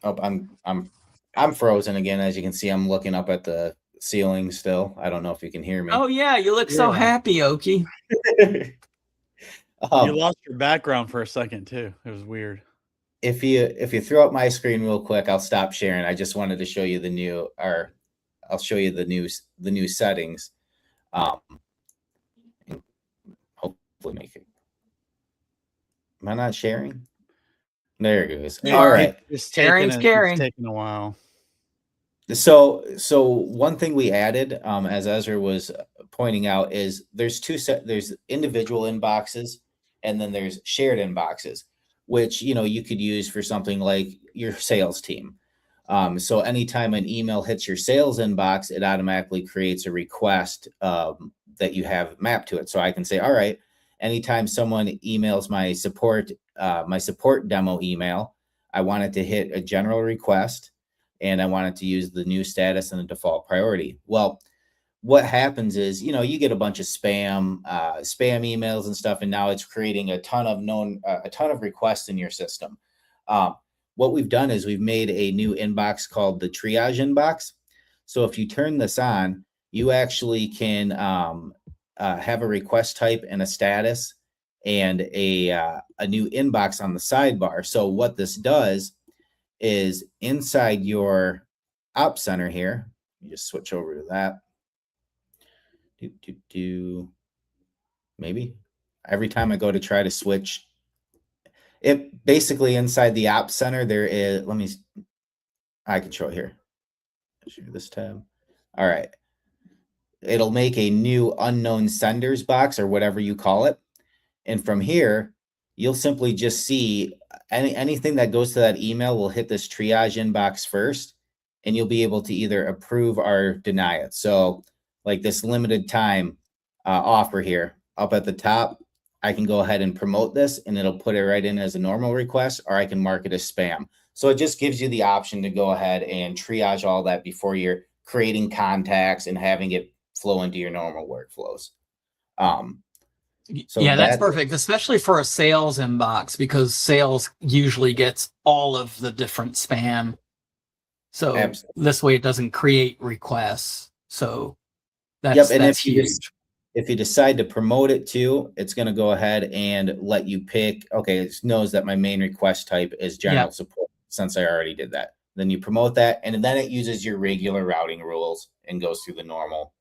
I'm frozen again. As you can see, I'm looking up at the ceiling still. I don't know if you can hear me. Oh yeah, you look so happy, Okie. You lost your background for a second too. It was weird. If you throw up my screen real quick, I'll stop sharing. I just wanted to show you the new, or I'll show you the new settings. Hopefully make it. Am I not sharing? There it goes. You All are. right. It's Sharing's caring. taking a while. So one thing we added, as Ezra was pointing out, is there's there's individual inboxes and then there's shared inboxes, which, you know, you could use for something like your sales team. So anytime an email hits your sales inbox, it automatically creates a request that you have mapped to it. So I can say, all right, anytime someone emails my support demo email, I want it to hit a general request, and I want it to use the new status and the default priority. Well, what happens is, you know, you get a bunch of spam emails and stuff, and now it's creating a ton of requests in your system. What we've done is we've made a new inbox called the Triage inbox. So if you turn this on, you actually can have a request type and a status and a new inbox on the sidebar. So what this does is inside your Op Center here, you just switch over to that. Maybe every time I go to try to switch, it basically inside the App Center, there is, I can show it here. Share this tab. All right. It'll make a new unknown senders box or whatever you call it. And from here, you'll simply just see anything that goes to that email will hit this triage inbox first, and you'll be able to either approve or deny it. So like this limited time offer here up at the top, I can go ahead and promote this and it'll put it right in as a normal request, or I can mark it as spam. So it just gives you the option to go ahead and triage all that before you're creating contacts and having it flow into your normal workflows. So yeah, that's perfect, especially for a sales inbox, because sales usually gets all of the different spam. So absolutely. This way it doesn't create requests. So that's huge. If you decide to promote it too, it's going to go ahead and let you pick, okay, it knows that my main request type is general support, since I already did that. Then you promote that, and then it uses your regular routing rules and goes through the normal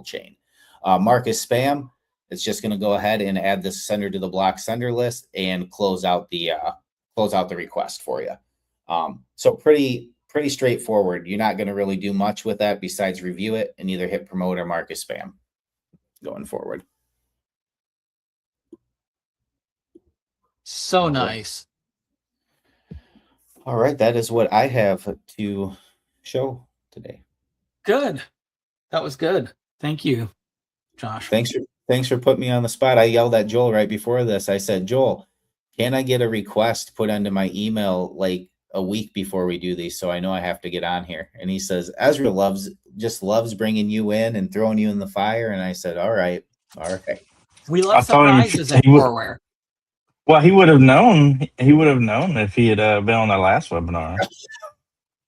chain. Mark as spam, it's just going to go ahead and add this sender to the block sender list and close out the request for you. So pretty straightforward. You're not going to really do much with that besides review it and either hit promote or mark as spam going forward. So nice. All right, that is what I have to show today. Good. That was good. Thank you, Josh. Thanks for putting me on the spot. I yelled at Joel right before this. I said, Joel, can I get a request put into my email like a week before we do these, so I know I have to get on here? And he says, Ezra just loves bringing you in and throwing you in the fire. And I said, all right. We love surprises at Coreware. Well, he would have known if he had been on that last webinar.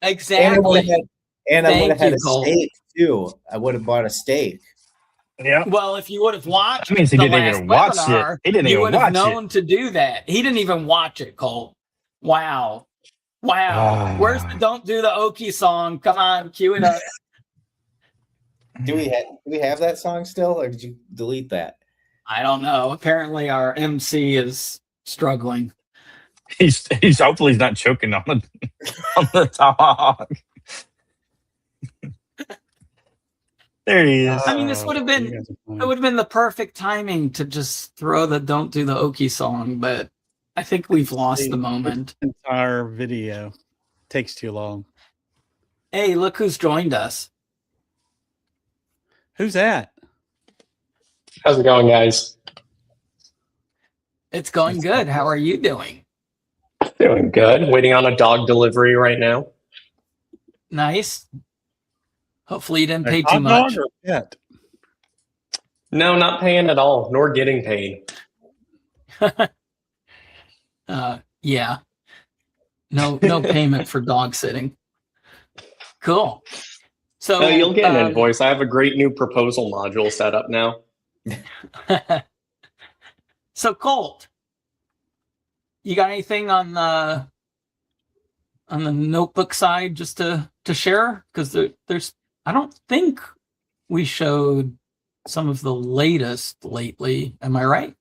Exactly. And I would have had a steak too. I would have bought a steak. Yeah. Well, if you would have watched, that means he didn't even watch it. He didn't even watch it. You would have known to do that. He didn't even watch it, Colt. Wow. Where's the "Don't Do the Okie" song? Come on, cue it up. Do we have that song still, or did you delete that? I don't know. Apparently, our MC is struggling. He's hopefully he's not choking on the talk. There he is. I mean, this would have been the perfect timing to just throw the "Don't Do the Okie" song, but I think we've lost the moment. Entire video takes too long. Hey, look who's joined us. Who's that? How's it going, guys? It's going good. How are you doing? Doing good. Waiting on a dog delivery right now. Nice. Hopefully you didn't A pay hot too much. dog or pet? No, not paying at all, nor getting paid. Yeah. No payment for dog sitting. Cool. So You'll get an invoice. I have a great new proposal module set up now. So Colt, you got anything on the notebook side just to share? Because there's I don't think we showed some of the latest lately. Am I right?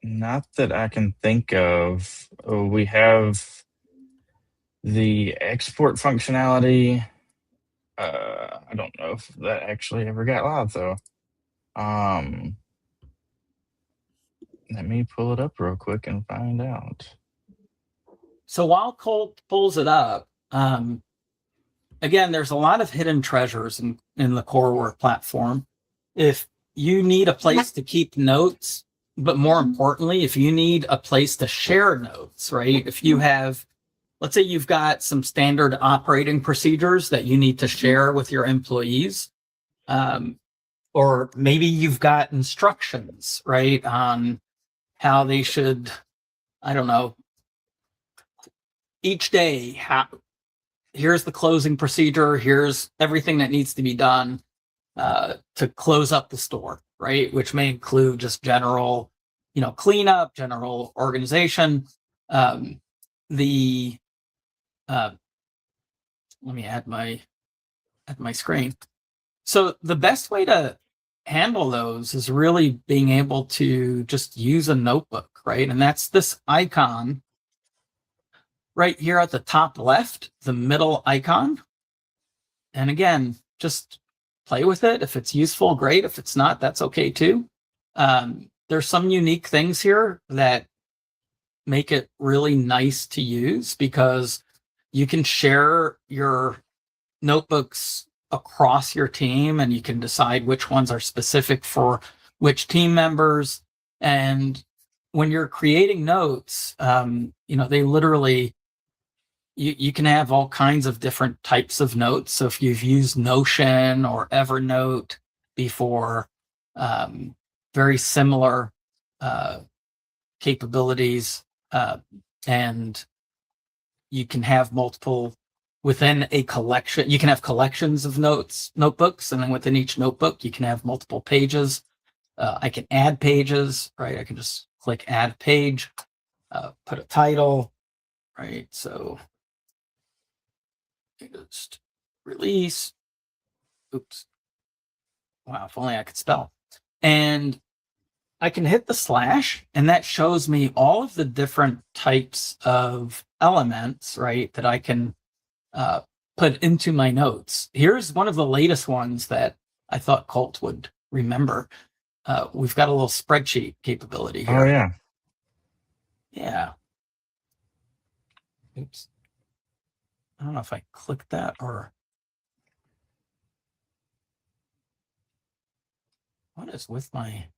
Not that I can think of. We have the export functionality. I don't know if that actually ever got live though. Let me pull it up real quick and find out. So while Colt pulls it up, again, there's a lot of hidden treasures in the Coreware platform. If you need a place to keep notes, but more importantly, if you need a place to share notes, right? If you have, let's say you've got some standard operating procedures that you need to share with your employees, or maybe you've got instructions, right, on how they should, I don't know, each day, here's the closing procedure, here's everything that needs to be done to close up the store, right? Which may include just general, cleanup, general organization. Let me add my screen. So the best way to handle those is really being able to just use a notebook, right? And that's this icon right here at the top left, the middle icon. And again, just play with it. If it's useful, great. If it's not, that's okay too. There's some unique things here that make it really nice to use because you can share your notebooks across your team and you can decide which ones are specific for which team members. And when you're creating notes, they literally, you can have all kinds of different types of notes. So if you've used Notion or Evernote before, very similar capabilities, and you can have multiple within a collection. You can have collections of notebooks, and then within each notebook, you can have multiple pages. I can add pages, right? I can just click add page, put a title, right? So just release. Oops. Wow, if only I could spell. And I can hit the slash, and that shows me all of the different types of elements, right, that I can put into my notes. Here's one of the latest ones that I thought Colt would remember. We've got a little spreadsheet capability here. Oh, yeah. Yeah. Oops. I don't know if I clicked that or... What is with my...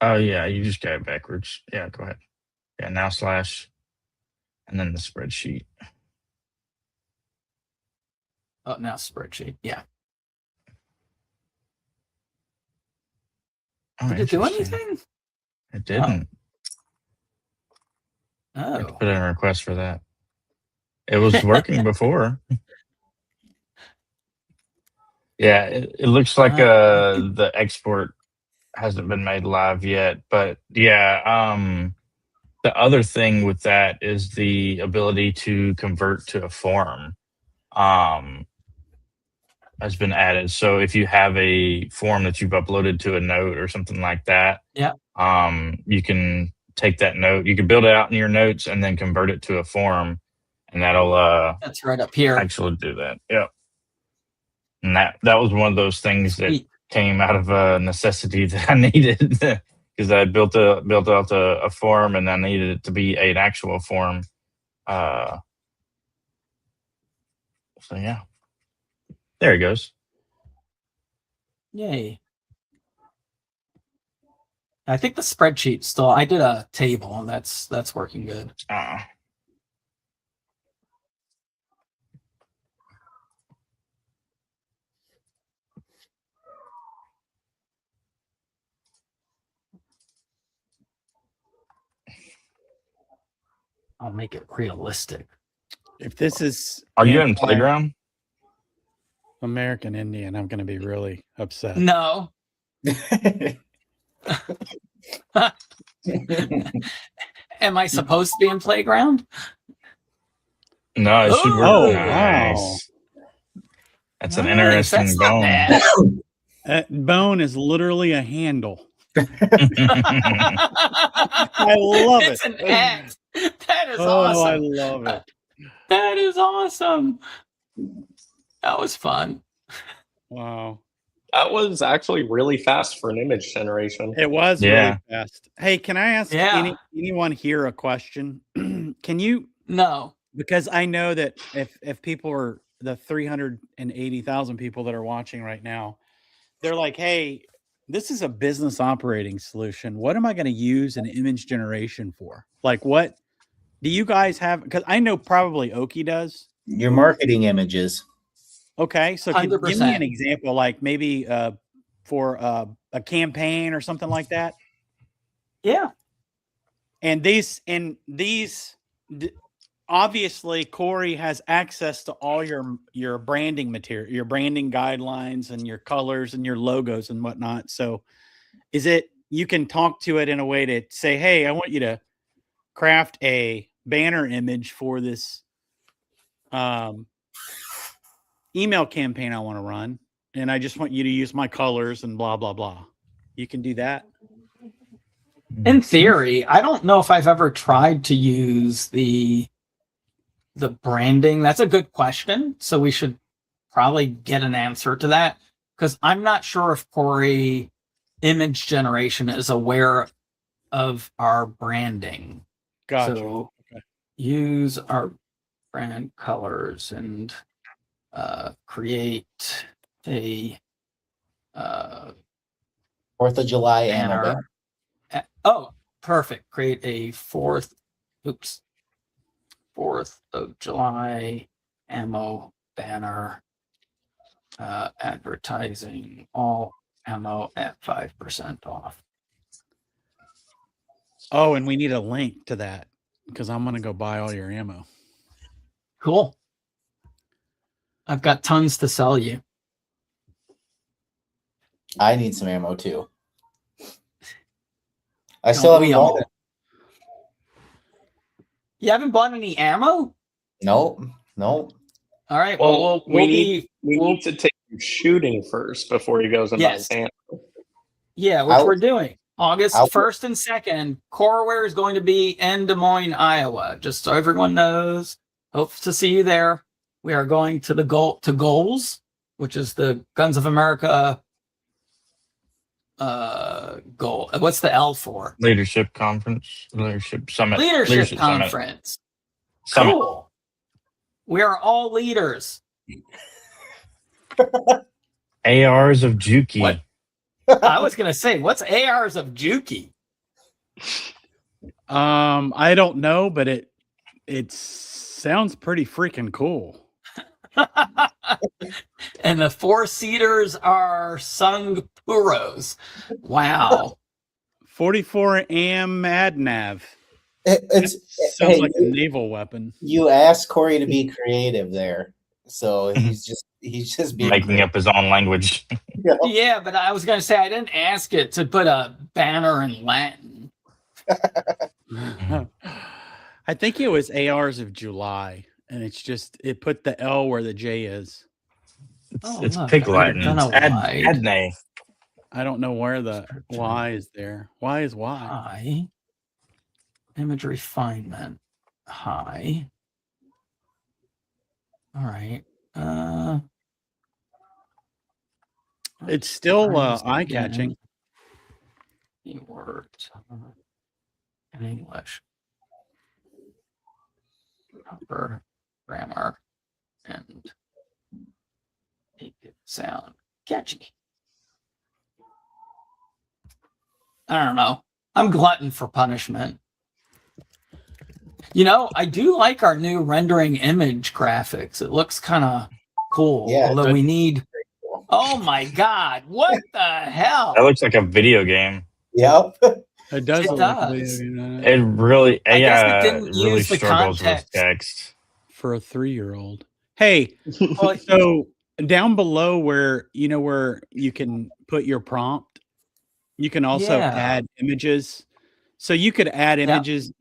Oh, yeah, you just got it backwards. Yeah, go ahead. Yeah, now slash, and then the spreadsheet. Oh, now spreadsheet. Yeah. Oh, Did it do anything? It didn't. I have to put in a request for that. It was working before. Yeah, it looks like the export hasn't been made live yet, but yeah, the other thing with that is the ability to convert to a form has been added. So if you have a form that you've uploaded to a note or something like that, yeah, you can take that note, you can build it out in your notes and then convert it to a form, and that'll that's right up here. Actually do that. Yep. And that was one of those things that came out of a necessity that I needed because I built out a form and I needed it to be an actual form. So yeah, there it goes. Yay. I think the spreadsheet still, I did a table and that's working good. I'll make it realistic. If this is Are you in Playground? American Indian, I'm going to be really upset. No. Am I supposed to be in Playground? No, it should work. Oh, Nice. That's an Nice, interesting that's not bone. bad. That bone is literally a handle. I love it. It's an X. That is Oh, awesome. I love it. That is awesome. That was fun. Wow. That was actually really fast for an image generation. It was really fast. Hey, can I ask anyone here a question? Can you? No. Because I know that if people are the 380,000 people that are watching right now, they're like, hey, this is a business operating solution. What am I going to use an image generation for? Like, what do you guys have? Because I know probably Oki does. Your marketing images. Okay, so give me an example, like maybe for a campaign or something like that. Yeah. And these obviously Corey has access to all your branding material, your branding guidelines and your colors and your logos and whatnot. So is it, you can talk to it in a way to say, hey, I want you to craft a banner image for this email campaign I want to run. And I just want you to use my colors and blah, blah, blah. You can do that. In theory, I don't know if I've ever tried to use the branding. That's a good question. So we should probably get an answer to that, because I'm not sure if Corey image generation is aware of our branding. Gotcha. So use our brand colors and create a 4th of July banner. Oh, perfect. Create a 4th of July ammo banner, advertising all ammo at 5% off. Oh, and we need a link to that because I'm going to go buy all your ammo. Cool. I've got tons to sell you. I need some ammo too. I still haven't bought it. You haven't bought any ammo? Nope. All right. Well, we need to take him shooting first before he goes and buys ammo. Yeah, which we're doing. August 1st and 2nd, Coreware is going to be in Des Moines, Iowa. Just so everyone knows. Hope to see you there. We are going to the Goals, which is the Guns of America goal. What's the L for? Leadership Conference. Leadership Summit. Leadership Conference. Summit. Cool. We are all leaders. ARs of Juki. What? I was going to say, what's ARs of Juki? I don't know, but it sounds pretty freaking cool. And the 4-seaters are Sung Puros. Wow. 44 AM Adnav. It sounds like a naval weapon. You asked Corey to be creative there, so he's just being making up his own language. Yeah, but I was going to say I didn't ask it to put a banner in Latin. I think it was ARs of July, and it put the L where the J is. It's Pig Latin. Adne. I don't know where the Y is there. Why is Y? I. Image refinement. High. All right. It's still eye-catching. Keyword in English. Proper grammar and make it sound catchy. I don't know. I'm glutton for punishment. You know, I do like our new rendering image graphics. It looks kind of cool. Yeah, Although we need. Oh my God! What the hell? That looks like a video game. Yep. It does. It look like a does. video game, It really, I guess it AI didn't really use the struggles with context. text. for a 3-year-old. Hey, Well, so down below where you can put your prompt, you can also Yeah. add images. So you could add Yep. images,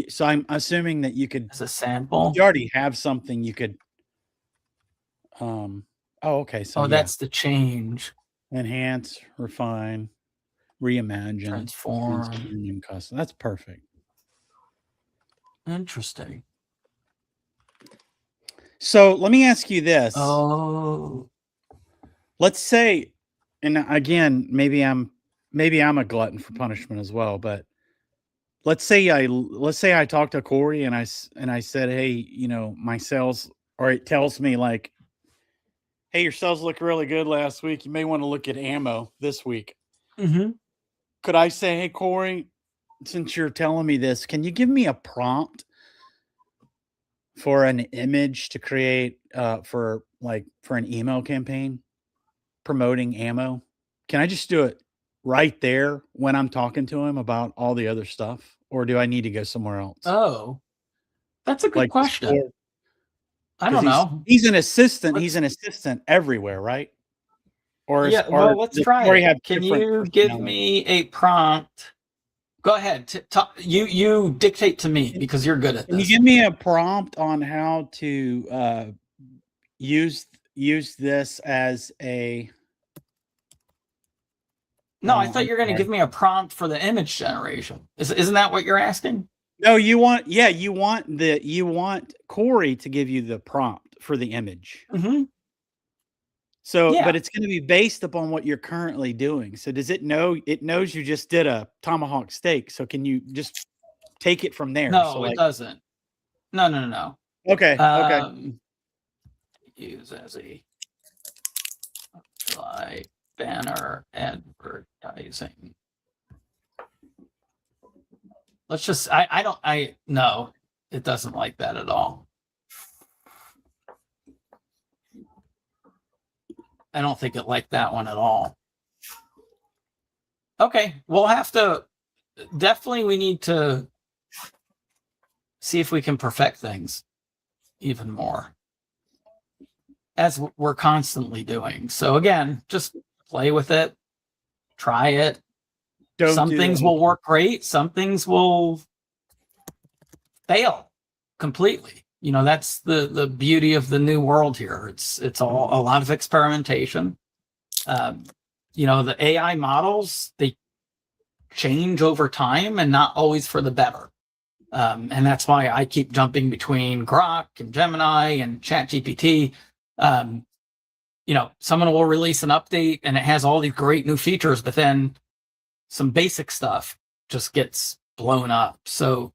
so I'm assuming that you could. as a sample. You already have something you could. Oh, okay. So Oh, yeah. that's the change. Enhance, refine, reimagine, Transform. and custom. That's perfect. Interesting. So let me ask you this. Oh. Let's say, and again, maybe I'm a glutton for punishment as well, but let's say I talked to Corey and I said, hey, my sales, or it tells me like, hey, your sales look really good last week. You may want to look at ammo this week. Mm-hmm. Could I say, hey, Corey, since you're telling me this, can you give me a prompt for an image to create for an email campaign promoting ammo? Can I just do it right there when I'm talking to him about all the other stuff, or do I need to go somewhere else? Oh, that's a good Like question. Discord? I don't know. He's an assistant. Let's- He's an assistant everywhere, right? Or Yeah, well, let's does try Corey it. have Can different you give personalities? me a prompt? Go ahead. You dictate to me because you're good at Can you this. give me a prompt on how to use this as a? No, I thought I'm you were going to sorry. give me a prompt for the image generation. Isn't that what you're asking? No, you want Corey to give you the prompt for the image. Mm-hmm. So, Yeah. but it's going to be based upon what you're currently doing. So does it know? It knows you just did a tomahawk steak. So can you just take it from there? No, So it doesn't. No. Okay. Okay. Use as a July banner advertising. Let's just, no, it doesn't like that at all. I don't think it liked that one at all. Okay, we'll have to, definitely we need to see if we can perfect things even more, as we're constantly doing. So again, just play with it, try it. Some things will work great. Some things will fail completely. That's the beauty of the new world here. It's all a lot of experimentation. The AI models, they change over time and not always for the better. And that's why I keep jumping between Grok and Gemini and ChatGPT. Someone will release an update and it has all these great new features, but then some basic stuff just gets blown up. So,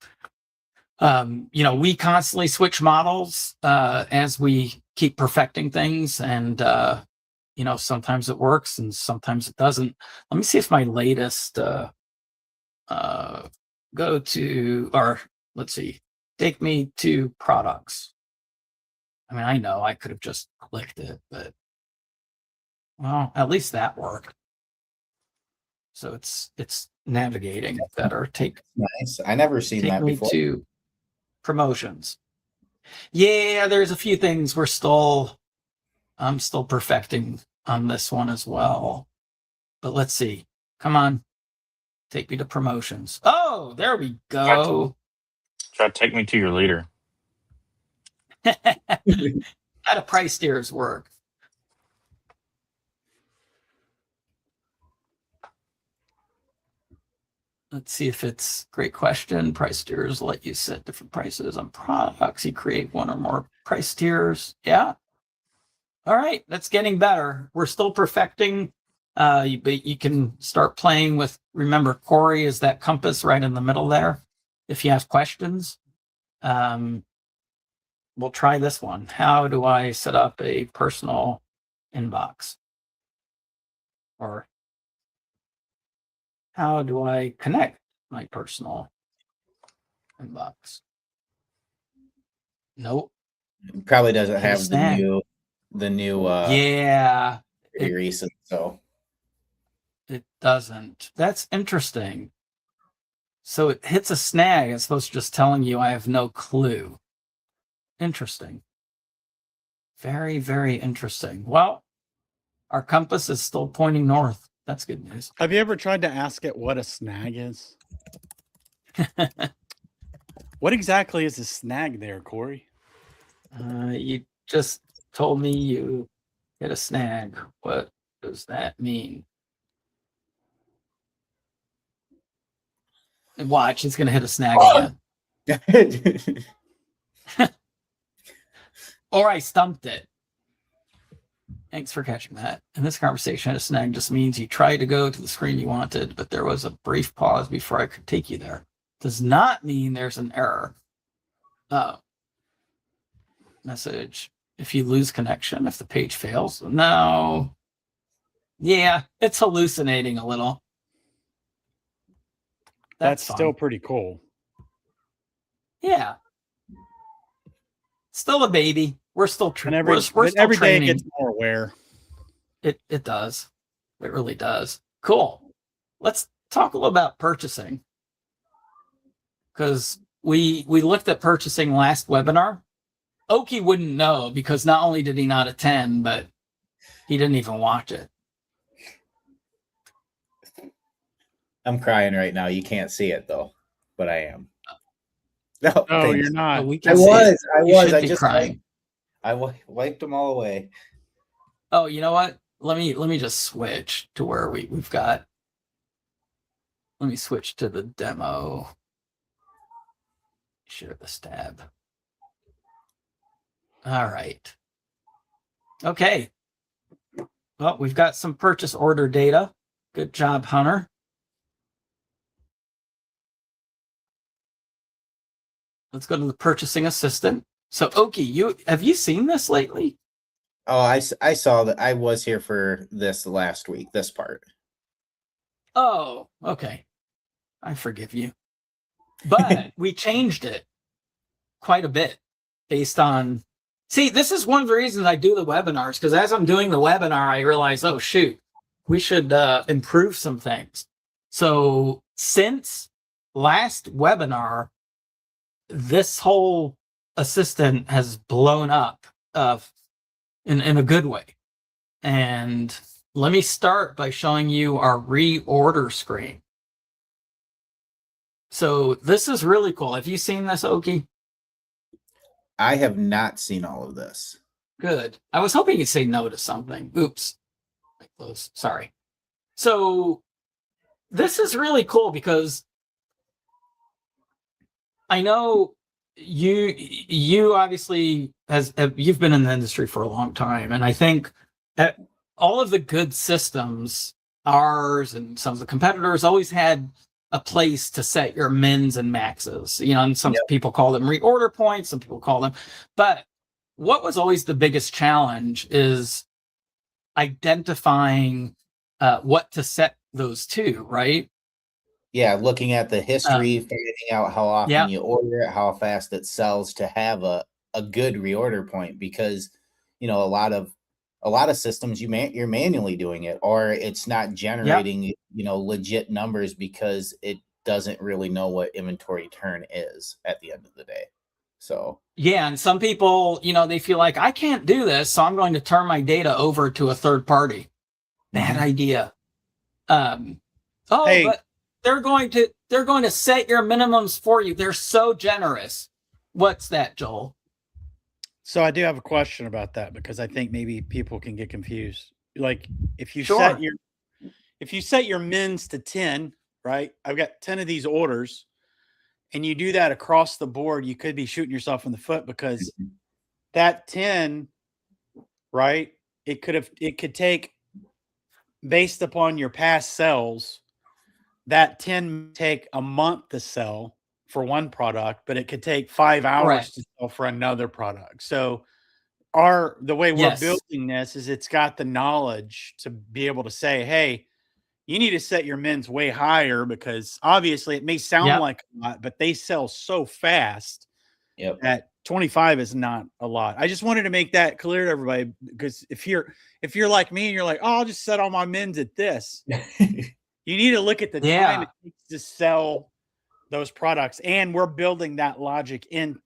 we constantly switch models as we keep perfecting things. And, sometimes it works and sometimes it doesn't. Let me see if my latest take me to products. I mean, I know I could have just clicked it, but well, at least that worked. So it's navigating better. Nice. I never seen take that me before. to promotions. Yeah, there's a few things I'm still perfecting on this one as well. But let's see. Come on. Take me to promotions. Oh, there we go. Try to take me to your leader. How do price tiers work? Let's see if it's great question. Price tiers let you set different prices on products. You create one or more price tiers. Yeah. All right. That's getting better. We're still perfecting. But you can start playing with, remember, Corey is that compass right in the middle there. If you have questions, we'll try this one. How do I set up a personal inbox? Or How do I connect my personal inbox? Nope. It probably doesn't Hit a have snag. the new Yeah, pretty recent, so it doesn't. That's interesting. So it hits a snag as opposed to just telling you I have no clue. Interesting. Very, very interesting. Well, our compass is still pointing north. That's good news. Have you ever tried to ask it what a snag is? What exactly is a snag there, Corey? You just told me you hit a snag. What does that mean? And watch, it's going to hit a snag again. Or I stumped it. Thanks for catching that. In this conversation, a snag just means you tried to go to the screen you wanted, but there was a brief pause before I could take you there. Does not mean there's an error. Message. If you lose connection, if the page fails. No. Yeah, it's hallucinating a little. That's fine. still pretty cool. Yeah. Still a baby. We're still training. We're still every day it gets more aware. It does. It really does. Cool. Let's talk a little about purchasing. Because we looked at purchasing last webinar. Oki wouldn't know because not only did he not attend, but he didn't even watch it. I'm crying right now. You can't see it though, but I am. No, you're not. Oh, we I can see it. was. I You was. should I be just crying. I wiped them all away. Oh, you know what? Let me just switch to where we've got. Let me switch to the demo. Share this tab. All right. Okay. Well, we've got some purchase order data. Good job, Hunter. Let's go to the purchasing assistant. So, Oki, have you seen this lately? Oh, I saw that. I was here for this last week, this part. Oh, okay. I forgive you. But we changed it quite a bit based on... See, this is one of the reasons I do the webinars, because as I'm doing the webinar, I realize, oh, shoot, we should improve some things. So since last webinar, this whole assistant has blown up in a good way. And let me start by showing you our reorder screen. So this is really cool. Have you seen this, Oki? I have not seen all of this. Good. I was hoping you'd say no to something. Oops. Close. Sorry. So this is really cool because I know you obviously you've been in the industry for a long time, and I think that all of the good systems, ours and some of the competitors, always had a place to set your mins and maxes. You know, and some people call them reorder points, some people call them. But what was always the biggest challenge is identifying what to set those to, right? Yeah, looking at the history, figuring out how often you order it, how fast it sells to have a good reorder point, because you know a lot of systems you're manually doing it, or it's not generating legit numbers because it doesn't really know what inventory turn is at the end of the day. So yeah, and some people, they feel like I can't do this, so I'm going to turn my data over to a third party. Bad idea. But they're going to set your minimums for you. They're so generous. What's that, Joel? So I do have a question about that, because I think maybe people can get confused. Like if you set your mins to 10, right? I've got 10 of these orders, and you do that across the board, you could be shooting yourself in the foot, because that 10, right? It could take, based upon your past sales, that 10 take a month to sell for one product, but it could take 5 hours to sell for another product. So the way we're building this is it's got the knowledge to be able to say, hey, you need to set your mins way higher, because obviously it may sound Yep. like a lot, but they sell so fast Yep. that 25 is not a lot. I just wanted to make that clear to everybody, because if you're like me and you're like, oh, I'll just set all my mins at this, you need to look at the time it takes to sell those products, and we're building that logic into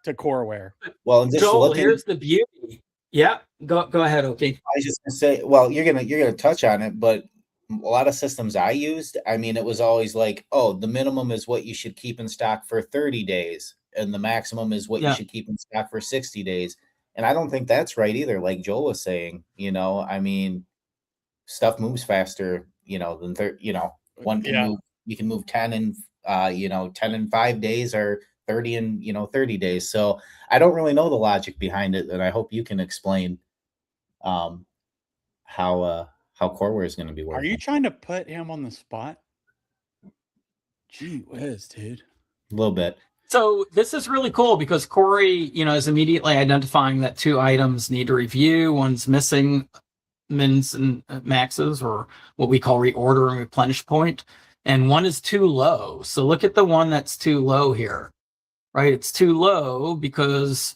Coreware. Well, and just Joel, here's the beauty. Yeah, go ahead, okay. I was just gonna say, well, you're gonna touch on it, but a lot of systems I used, I mean, it was always like, oh, the minimum is what you should keep in stock for 30 days, and the maximum is what you should keep in stock for 60 days. And I don't think that's right either. Like Joel was saying, I mean, stuff moves faster, than one can move. You can move 10 in 10 in 5 days, or 30 in 30 days. So I don't really know the logic behind it, and I hope you can explain how Coreware is going to be working. Are you trying to put him on the spot? Gee whiz, dude. A little bit. So this is really cool, because Corey, is immediately identifying that 2 items need a review. One's missing mins and maxes, or what we call reorder and replenish point, and one is too low. So look at the one that's too low here, right? It's too low because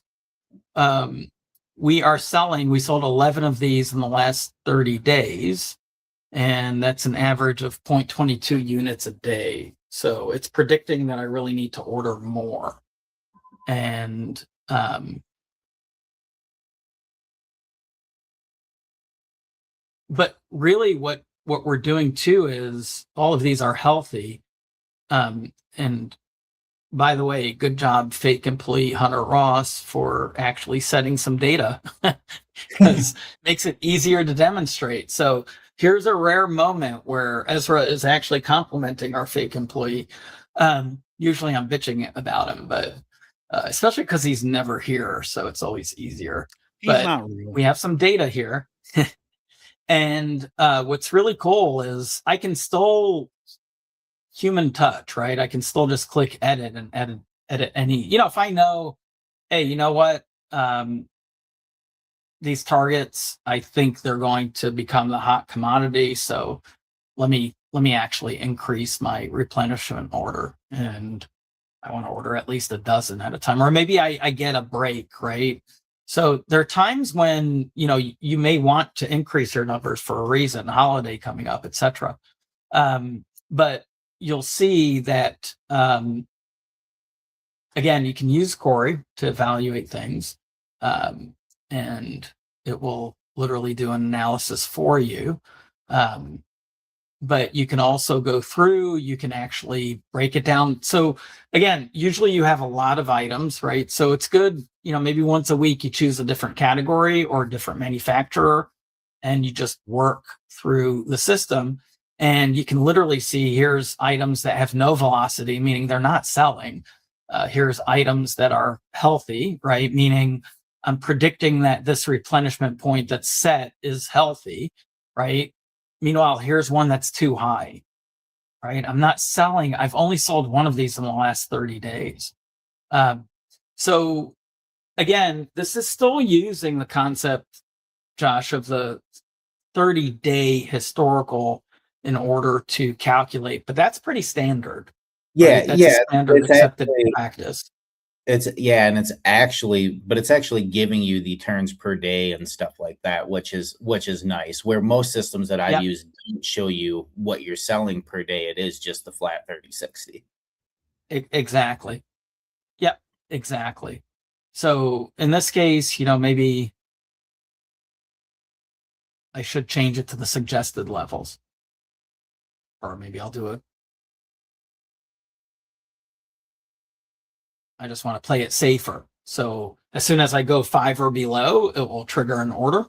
we sold 11 of these in the last 30 days, and that's an average of 0.22 units a day. So it's predicting that I really need to order more. And but really what we're doing too is all of these are healthy. And by the way, good job, fake employee Hunter Ross, for actually setting some data, because makes it easier to demonstrate. So here's a rare moment where Ezra is actually complimenting our fake employee. Usually I'm bitching about him, but especially because he's never here, so it's always easier. But not real. We have some data here. And what's really cool is I can still human touch, right? I can still just click edit and edit any, if I know, hey, you know what? These targets, I think they're going to become the hot commodity. So let me actually increase my replenishment order, and I want to order at least a dozen at a time, or maybe I get a break, right? So there are times when, you may want to increase your numbers for a reason, holiday coming up, etc. But you'll see that, again, you can use Corey to evaluate things, and it will literally do an analysis for you. But you can also go through, you can actually break it down. So again, usually you have a lot of items, right? So it's good, maybe once a week you choose a different category or a different manufacturer, and you just work through the system, and you can literally see, here's items that have no velocity, meaning they're not selling. Here's items that are healthy, right? Meaning I'm predicting that this replenishment point that's set is healthy, right? Meanwhile, here's one that's too high, right? I'm not selling. I've only sold one of these in the last 30 days. So again, this is still using the concept, Josh, of the 30-day historical in order to calculate, but that's pretty standard. Yeah, right? That's yeah. standard accepted practice. It's actually giving you the turns per day and stuff like that, which is nice. Where most systems that I use don't show you what you're selling per day. It is just the flat 30/60. Exactly. Yep, exactly. So in this case, maybe I should change it to the suggested levels, or maybe I'll do it. I just want to play it safer. So as soon as I go 5 or below, it will trigger an order.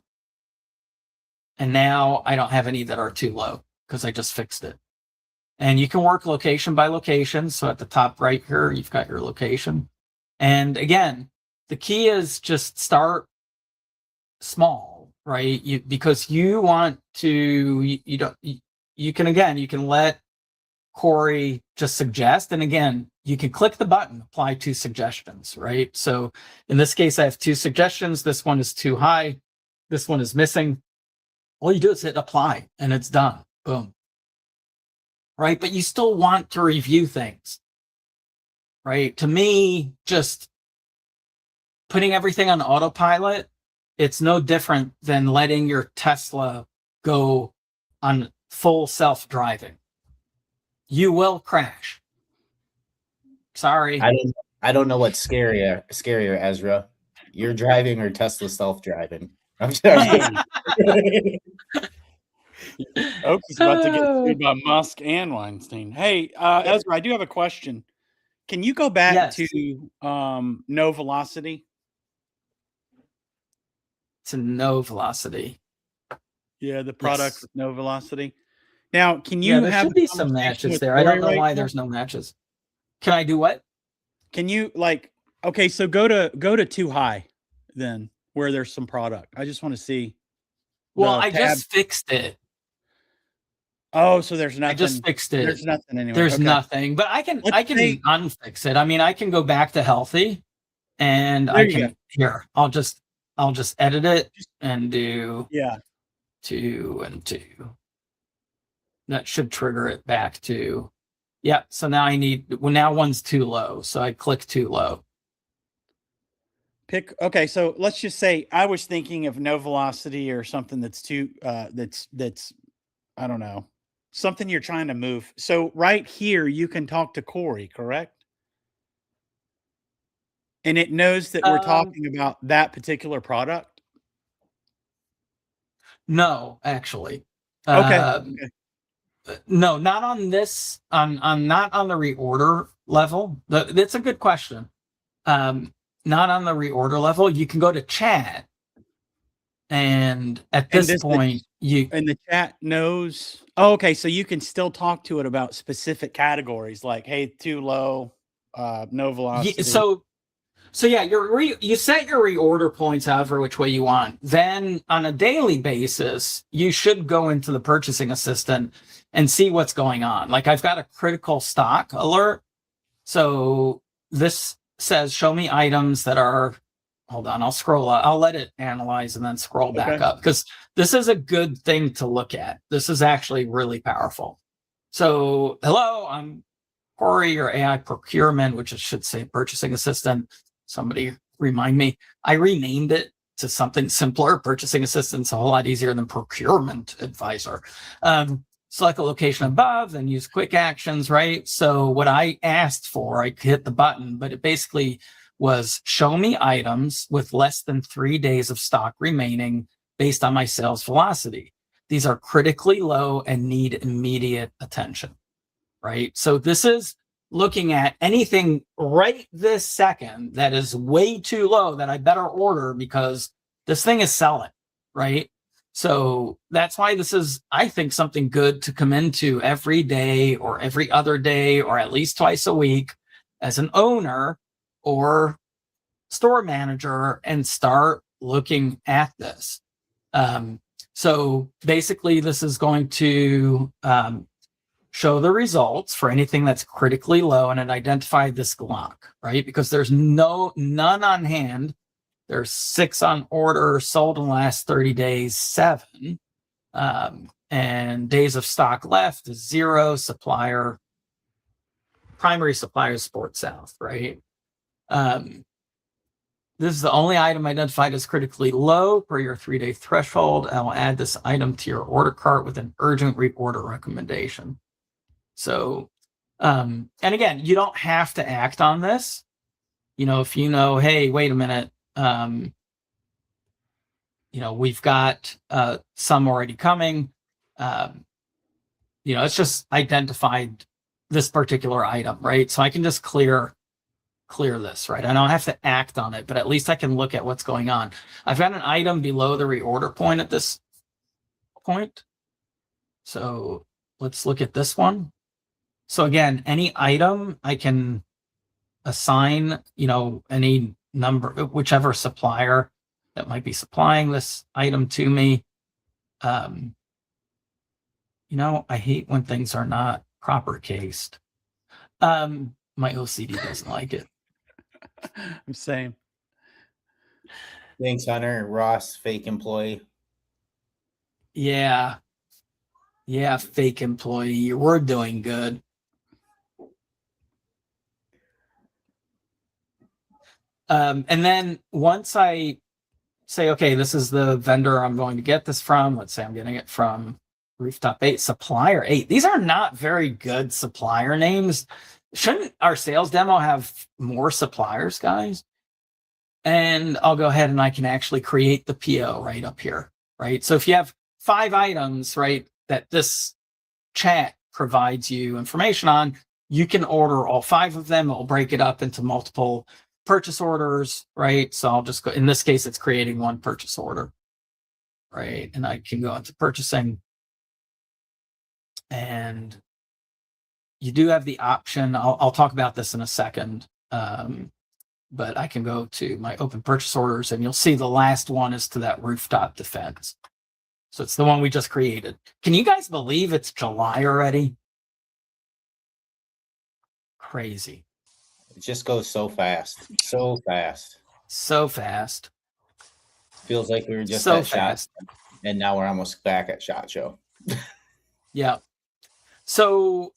And now I don't have any that are too low because I just fixed it. And you can work location by location. So at the top right here, you've got your location. And again, the key is just start small, right? Because you want to, you can let Corey just suggest. And again, you can click the button, apply 2 suggestions, right? So in this case, I have 2 suggestions. This one is too high. This one is missing. All you do is hit apply and it's done. Boom. right? But you still want to review things, right? To me, just putting everything on autopilot, it's no different than letting your Tesla go on full self-driving. You will crash. Sorry. I don't know what's scarier, Ezra. You're driving or Tesla self-driving. I'm sorry. Oaks is about to get sued by Musk and Weinstein. Hey, Ezra, I do have a question. Can you go back to no velocity? To no velocity. Yeah, the product with no velocity. Now, can you there have should be some matches there? I don't know why there's no matches. Can I do what? Can you okay, so go to too high then where there's some product. I just want to see. Well, I just fixed it. Oh, so there's nothing. I just fixed it. There's nothing anyway. There's nothing, but I can unfix it. I mean, I can go back to healthy, and I can here. I'll just edit it and do 2 and 2. That should trigger it back to So now now one's too low, so I click too low. Okay, so let's just say I was thinking of no velocity or something that's too that's I don't know. Something you're trying to move. So right here, you can talk to Corey, correct? And it knows that we're talking about that particular product? No, actually. Okay. No, not on this. Not on the reorder level. That's a good question. Not on the reorder level. You can go to chat. And at this point, the chat knows. Oh, okay, so you can still talk to it about specific categories, like, hey, too low, no velocity. So yeah, you set your reorder points however which way you want. Then on a daily basis, you should go into the purchasing assistant and see what's going on. Like I've got a critical stock alert. So this says, show me items that are. Hold on, I'll scroll up. I'll let it analyze and then scroll back up because this is a good thing to look at. This is actually really powerful. So, hello, I'm Corey, your AI procurement, which it should say purchasing assistant. Somebody remind me. I renamed it to something simpler. Purchasing assistant's a whole lot easier than procurement advisor. Select a location above, then use quick actions, right? So what I asked for, I hit the button, but it basically was show me items with less than 3 days of stock remaining based on my sales velocity. These are critically low and need immediate attention, right? So this is looking at anything right this second that is way too low that I better order because this thing is selling, right? So that's why this is, I think, something good to come into every day or every other day or at least twice a week as an owner or store manager and start looking at this. So basically this is going to show the results for anything that's critically low and it identified this Glock, right? Because there's none on hand. There's 6 on order, sold in the last 30 days, 7. And days of stock left is 0. Primary supplier Sport South, right? This is the only item identified as critically low per your 3-day threshold. I'll add this item to your order cart with an urgent reorder recommendation. So, and again, you don't have to act on this. If you know, hey, wait a minute, we've got some already coming. It's just identified this particular item, right? So I can just clear this, right? I don't have to act on it, but at least I can look at what's going on. I've got an item below the reorder point at this point. So let's look at this one. So again, any item I can assign, any number, whichever supplier that might be supplying this item to me. I hate when things are not proper cased. My OCD doesn't like it. I'm saying. Thanks, Hunter. Ross, fake employee. Yeah. Yeah, fake employee. We're doing good. And then once I say, okay, this is the vendor I'm going to get this from. Let's say I'm getting it from Rooftop 8, Supplier 8. These are not very good supplier names. Shouldn't our sales demo have more suppliers, guys? And I'll go ahead and I can actually create the PO right up here, right? So if you have 5 items, right, that this chat provides you information on, you can order all 5 of them. It'll break it up into multiple purchase orders, right? So I'll just go, in this case, it's creating 1 purchase order, right? And I can go into purchasing, and you do have the option. I'll talk about this in a second. But I can go to my open purchase orders, and you'll see the last one is to that rooftop defense. So it's the one we just created. Can you guys believe it's July already? Crazy. It just goes so fast. So fast. So fast. Feels like we were just so at fast. SHOT, and now we're almost back at SHOT Show. Yeah. So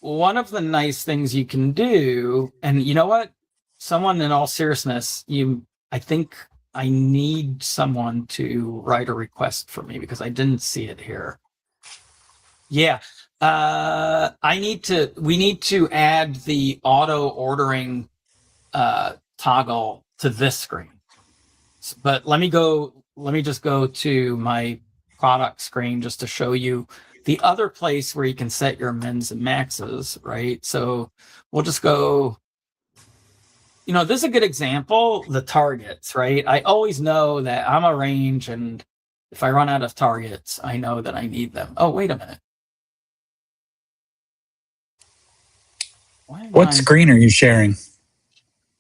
one of the nice things you can do, and you know what? Someone, in all seriousness, I think I need someone to write a request for me because I didn't see it here. Yeah. We need to add the auto ordering toggle to this screen. But let me just go to my product screen just to show you the other place where you can set your mins and maxes, right? So we'll just go, this is a good example, the targets, right? I always know that I'm a range, and if I run out of targets, I know that I need them. Oh, wait a minute. What screen are you sharing?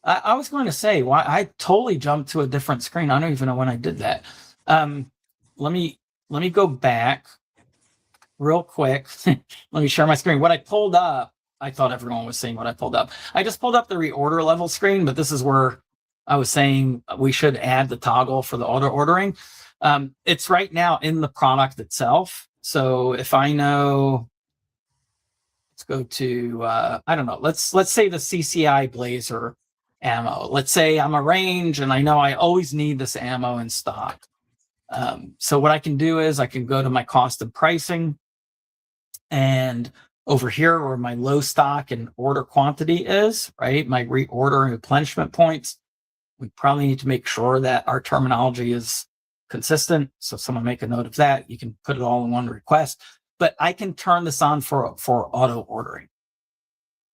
I was going to say, why I totally jumped to a different screen. I don't even know when I did that. Let me go back real quick. Let me share my screen. What I pulled up, I thought everyone was seeing what I pulled up. I just pulled up the reorder level screen, but this is where I was saying we should add the toggle for the auto ordering. It's right now in the product itself. So if I know, let's go to, I don't know, let's say the CCI Blazer ammo. Let's say I'm a range and I know I always need this ammo in stock. So what I can do is I can go to my cost and pricing, and over here where my low stock and order quantity is, right, my reorder and replenishment points, we probably need to make sure that our terminology is consistent. So someone make a note of that. You can put it all in one request, but I can turn this on for auto ordering,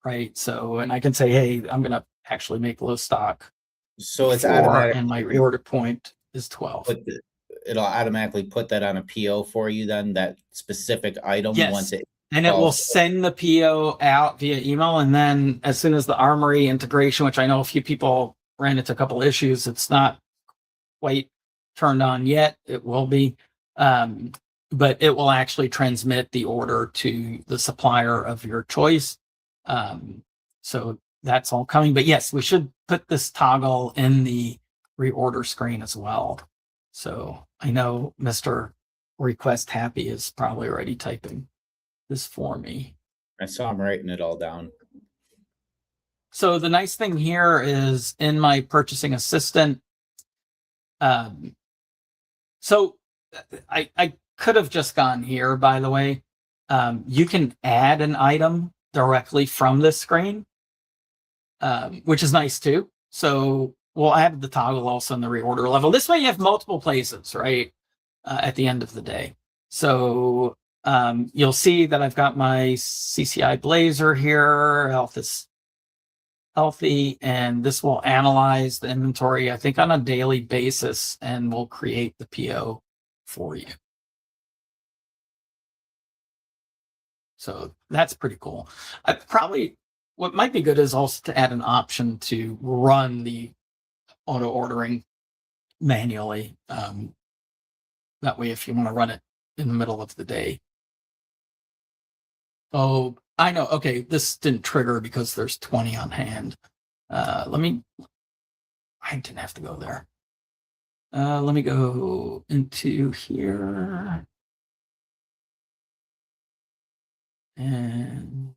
right? So, and I can say, hey, I'm going to actually make low stock. So it's 4, automatic, and my reorder point is 12. It'll automatically put that on a PO for you then, that specific item. Yes. Once it And it will send the PO out via email. And then as soon as the Armory integration, which I know a few people ran into a couple issues, it's not quite turned on yet. It will be. But it will actually transmit the order to the supplier of your choice. So that's all coming. But yes, we should put this toggle in the reorder screen as well. So I know Mr. Request Happy is probably already typing this for me. I saw him writing it all down. So the nice thing here is in my purchasing assistant. So I could have just gone here, by the way. You can add an item directly from this screen, which is nice too. So we'll add the toggle also in the reorder level. This way you have multiple places, right? At the end of the day. So you'll see that I've got my CCI Blazer here. Health is healthy, and this will analyze the inventory, I think, on a daily basis, and will create the PO for you. So that's pretty cool. What might be good is also to add an option to run the auto ordering manually. That way, if you want to run it in the middle of the day. Oh, I know. Okay, this didn't trigger because there's 20 on hand. I didn't have to go there. Let me go into here. And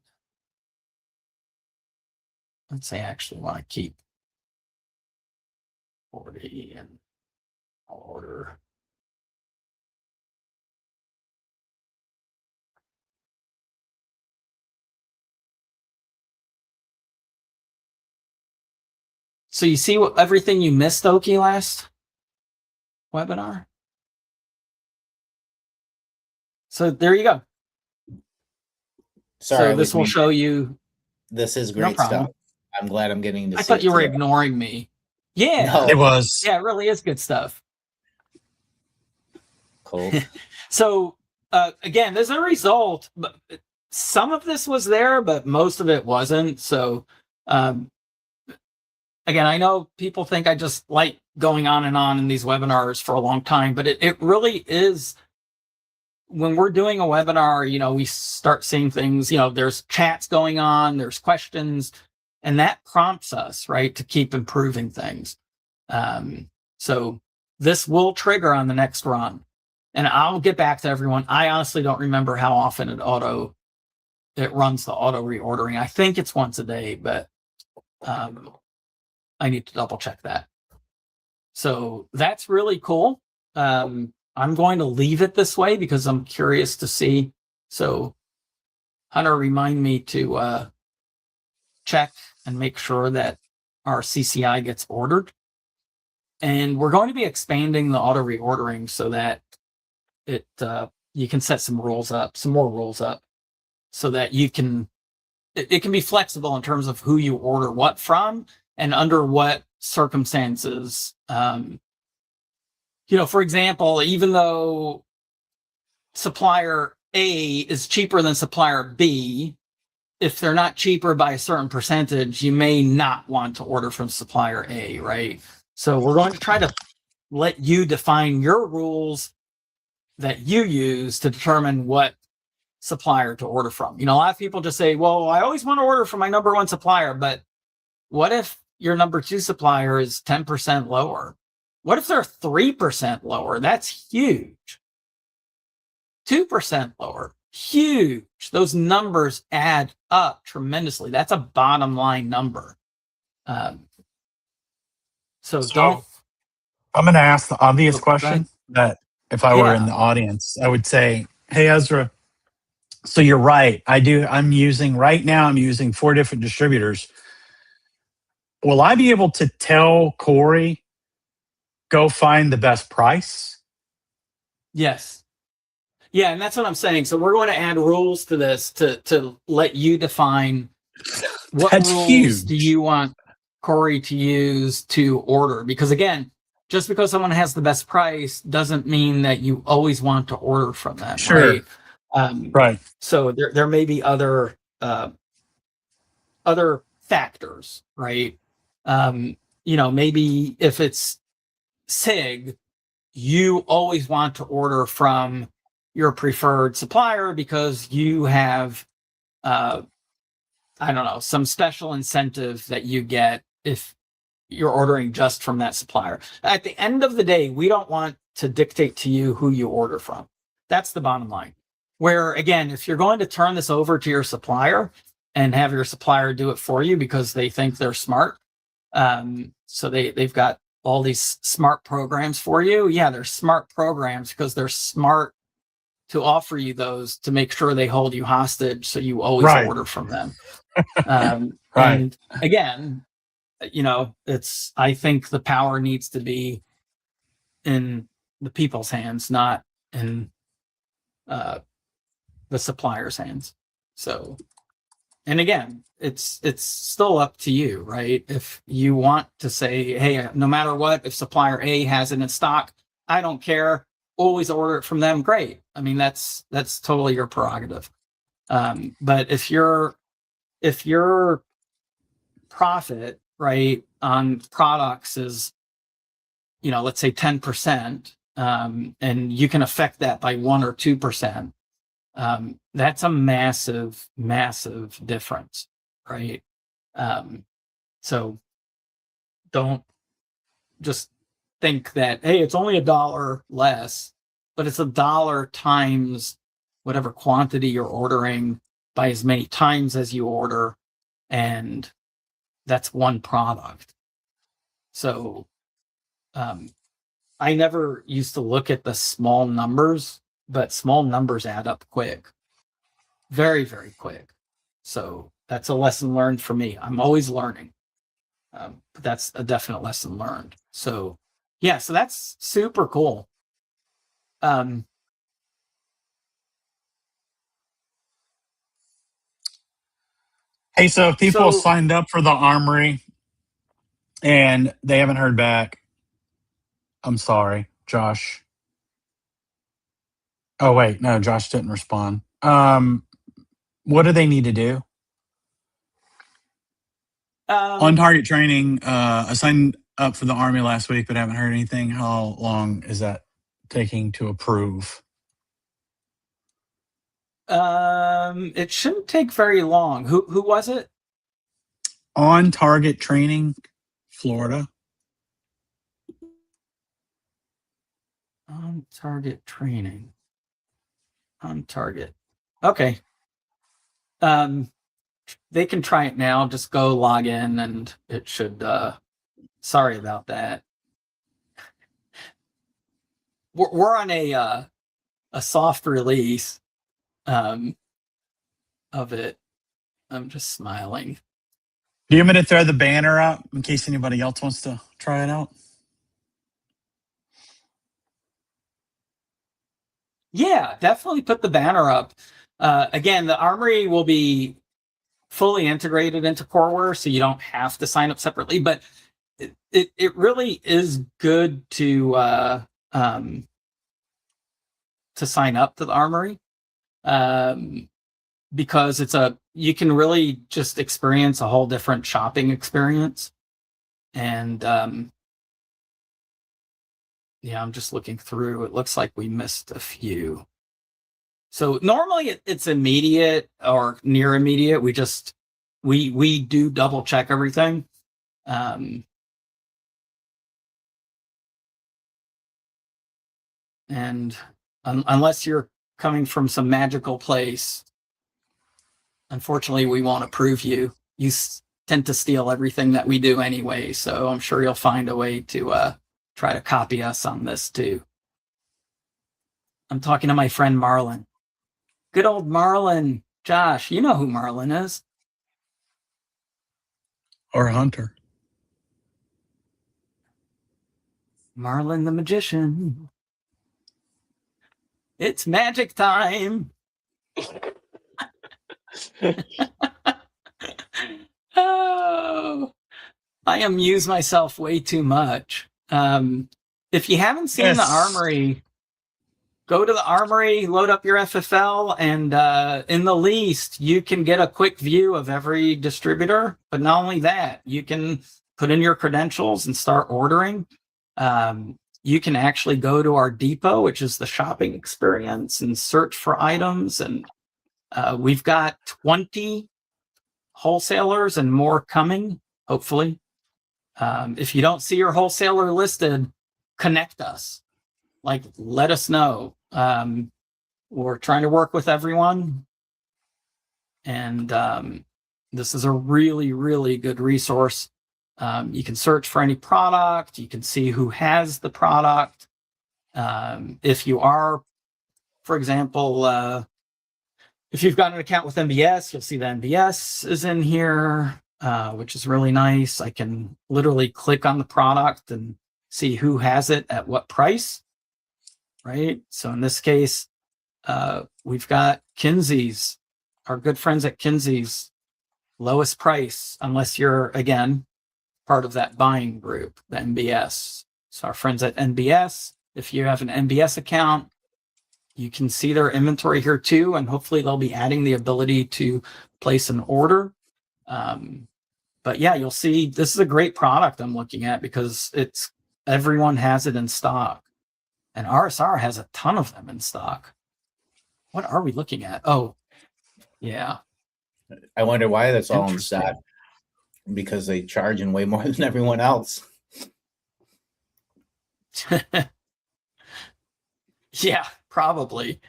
let's say I actually want to keep 40 and I'll order. So you see what everything you missed, Oki, last webinar? So there you go. Sorry, so this will show you. This is great stuff. I'm glad I'm getting to see. I thought you were ignoring me. Yeah, No. It was. Yeah, it really is good stuff. Cool. So again, there's a result, but some of this was there, but most of it wasn't. So again, I know people think I just like going on and on in these webinars for a long time, but it really is. When we're doing a webinar, you know, we start seeing things, you know, there's chats going on, there's questions, and that prompts us, right, to keep improving things. So this will trigger on the next run. And I'll get back to everyone. I honestly don't remember how often it runs the auto reordering. I think it's once a day, but I need to double check that. So that's really cool. I'm going to leave it this way because I'm curious to see. So Hunter, remind me to check and make sure that our CCI gets ordered. And we're going to be expanding the auto reordering so that you can set some more rules up, so that you can, it can be flexible in terms of who you order what from and under what circumstances. You know, for example, even though supplier A is cheaper than supplier B, if they're not cheaper by a certain percentage, you may not want to order from supplier A, right? So we're going to try to let you define your rules that you use to determine what supplier to order from. You know, a lot of people just say, well, I always want to order from my number one supplier, but what if your number two supplier is 10% lower? What if they're 3% lower? That's huge. 2% lower, huge. Those numbers add up tremendously. That's a bottom line number. So don't. I'm going to ask the obvious question that if I were in the audience, I would say, hey, Ezra, so you're right. I'm using 4 different distributors. Will I be able to tell Corey, go find the best price? Yes. Yeah, and that's what I'm saying. So we're going to add rules to this to let you define what rules do you want Corey to use to order. Because again, just because someone has the best price doesn't mean that you always want to order from them. Sure. Right. Right. So there may be other factors, right? You know, maybe if it's SIG, you always want to order from your preferred supplier because you have, I don't know, some special incentive that you get if you're ordering just from that supplier. At the end of the day, we don't want to dictate to you who you order from. That's the bottom line. Where, again, if you're going to turn this over to your supplier and have your supplier do it for you because they think they're smart, so they've got all these smart programs for you. Yeah, they're smart programs because they're smart to offer you those to make sure they hold you hostage so you always order from them. And again, you know, I think the power needs to be in the people's hands, not in the supplier's hands. So, and again, it's still up to you, right? If you want to say, hey, no matter what, if supplier A has it in stock, I don't care, always order it from them, great. I mean, that's totally your prerogative. But if your profit, right, on products is, you know, let's say 10%, and you can affect that by 1 or 2%, that's a massive, massive difference, right? So don't just think that, hey, it's only $1 less, but it's $1 times whatever quantity you're ordering buy as many times as you order, and that's one product. So I never used to look at the small numbers, but small numbers add up quick. Very, very quick. So that's a lesson learned for me. I'm always learning. But that's a definite lesson learned. So yeah, so that's super cool. Hey, so if people signed up for the Armory and they haven't heard back, I'm sorry, Josh. Oh, wait, no, Josh didn't respond. What do they need to do? On target training, I signed up for the Army last week, but haven't heard anything. How long is that taking to approve? It shouldn't take very long. Who was it? On target training, Florida. On target training. On target. Okay. They can try it now. Just go log in and it should, sorry about that. We're on a soft release, of it. I'm just smiling. Do you want me to throw the banner up in case anybody else wants to try it out? Yeah, definitely put the banner up. Again, the Armory will be fully integrated into Coreware, so you don't have to sign up separately. But it really is good to sign up to the Armory, because you can really just experience a whole different shopping experience. And yeah, I'm just looking through. It looks like we missed a few. So normally it's immediate or near immediate. We do double check everything. And unless you're coming from some magical place, unfortunately, we won't approve you. You tend to steal everything that we do anyway. So I'm sure you'll find a way to try to copy us on this too. I'm talking to my friend Marlon. Good old Marlon. Josh, you know who Marlon is. Or Hunter. Marlon the Magician. It's magic time. Oh, I amuse myself way too much. If you haven't seen the Armory, go to the Armory, load up your FFL, and in the least, you can get a quick view of every distributor. But not only that, you can put in your credentials and start ordering. You can actually go to our depot, which is the shopping experience, and search for items. And we've got 20 wholesalers and more coming, hopefully. If you don't see your wholesaler listed, connect us. Like, let us know. We're trying to work with everyone. And this is a really, really good resource. You can search for any product. You can see who has the product. If you are, for example, if you've got an account with MBS, you'll see the MBS is in here, which is really nice. I can literally click on the product and see who has it at what price, right? So in this case, we've got Kinsey's, our good friends at Kinsey's, lowest price, unless you're, again, part of that buying group, the MBS. So our friends at NBS, if you have an NBS account, you can see their inventory here too, and hopefully they'll be adding the ability to place an order. But yeah, you'll see this is a great product I'm looking at because everyone has it in stock, and RSR has a ton of them in stock. What are we looking at? Oh, yeah. I wonder why that's all in stock. Because they charge in way more than everyone else. Yeah, probably.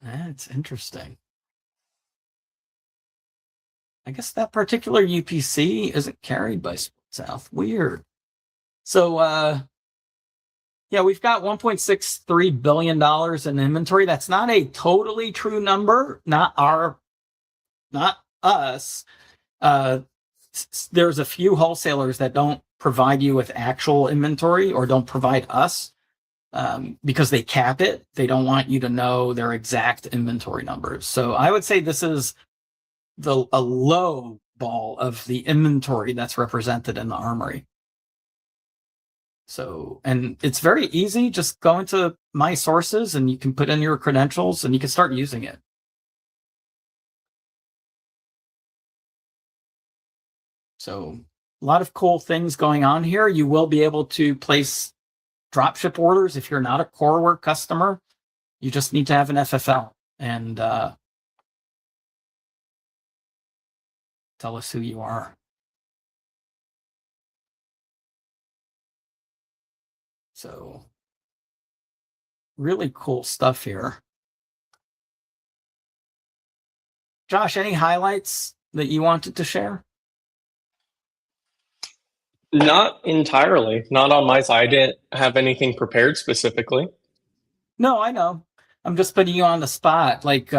That's interesting. I guess that particular UPC isn't carried by South. Weird. So, yeah, we've got $1.63 billion in inventory. That's not a totally true number. Not us. There's a few wholesalers that don't provide you with actual inventory or don't provide us because they cap it. They don't want you to know their exact inventory numbers. So I would say this is a low ball of the inventory that's represented in the Armory. So, and it's very easy. Just go into My Sources and you can put in your credentials and you can start using it. So a lot of cool things going on here. You will be able to place dropship orders if you're not a Coreware customer. You just need to have an FFL and tell us who you are. So really cool stuff here. Josh, any highlights that you wanted to share? Not entirely. Not on my side. I didn't have anything prepared specifically. No, I know. I'm just putting you on the spot. Like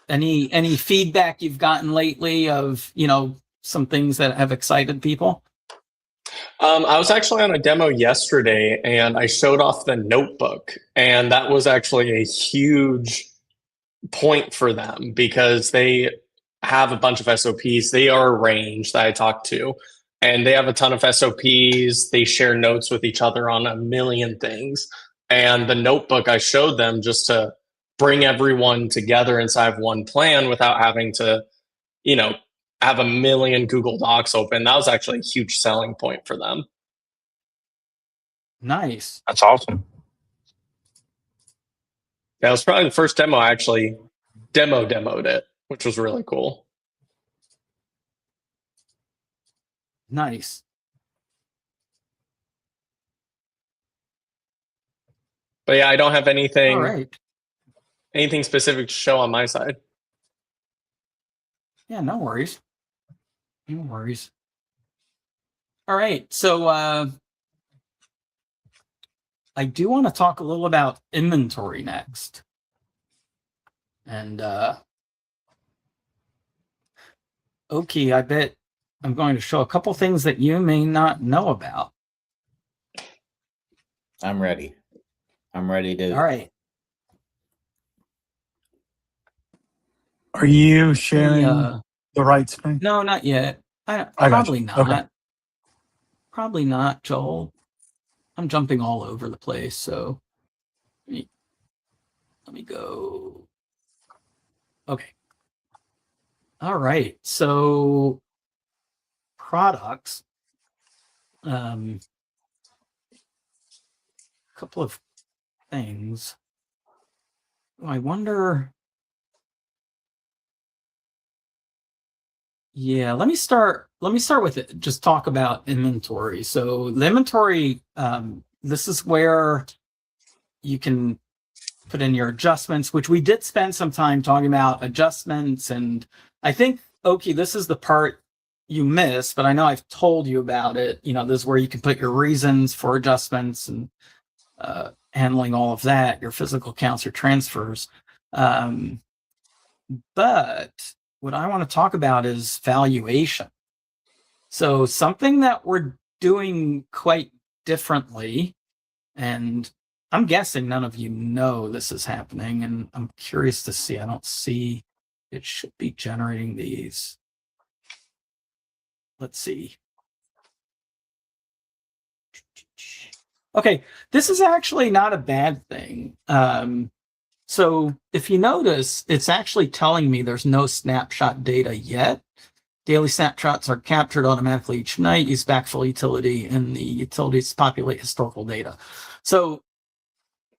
any feedback you've gotten lately of, you know, some things that have excited people? I was actually on a demo yesterday and I showed off the notebook, and that was actually a huge point for them because they have a bunch of SOPs. They are a range that I talked to, and they have a ton of SOPs. They share notes with each other on a million things. And the notebook I showed them just to bring everyone together inside of one plan without having to, you know, have a million Google Docs open. That was actually a huge selling point for them. Nice. That's awesome. That was probably the first demo I actually demoed it, which was really cool. Nice. But yeah, I don't have anything, All right. anything specific to show on my side. Yeah, no worries. No worries. All right. So I do want to talk a little about inventory next. And okay, I bet I'm going to show a couple things that you may not know about. I'm ready. I'm ready to. All right. Are you sharing the right screen? No, not yet. I Probably got you. not. Okay. Probably not, Joel. I'm jumping all over the place, so let me go. Okay. All right. So products. A couple of things. I wonder. Yeah, let me start with it. Just talk about inventory. So the inventory, this is where you can put in your adjustments, which we did spend some time talking about adjustments. And I think, okay, this is the part you missed, but I know I've told you about it. You know, this is where you can put your reasons for adjustments and handling all of that, your physical counts, your transfers. But what I want to talk about is valuation. So something that we're doing quite differently, and I'm guessing none of you know this is happening, and I'm curious to see. I don't see it should be generating these. Let's see. Okay, this is actually not a bad thing. So if you notice, it's actually telling me there's no snapshot data yet. Daily snapshots are captured automatically each night. Use backfill utility, and the utilities populate historical data. So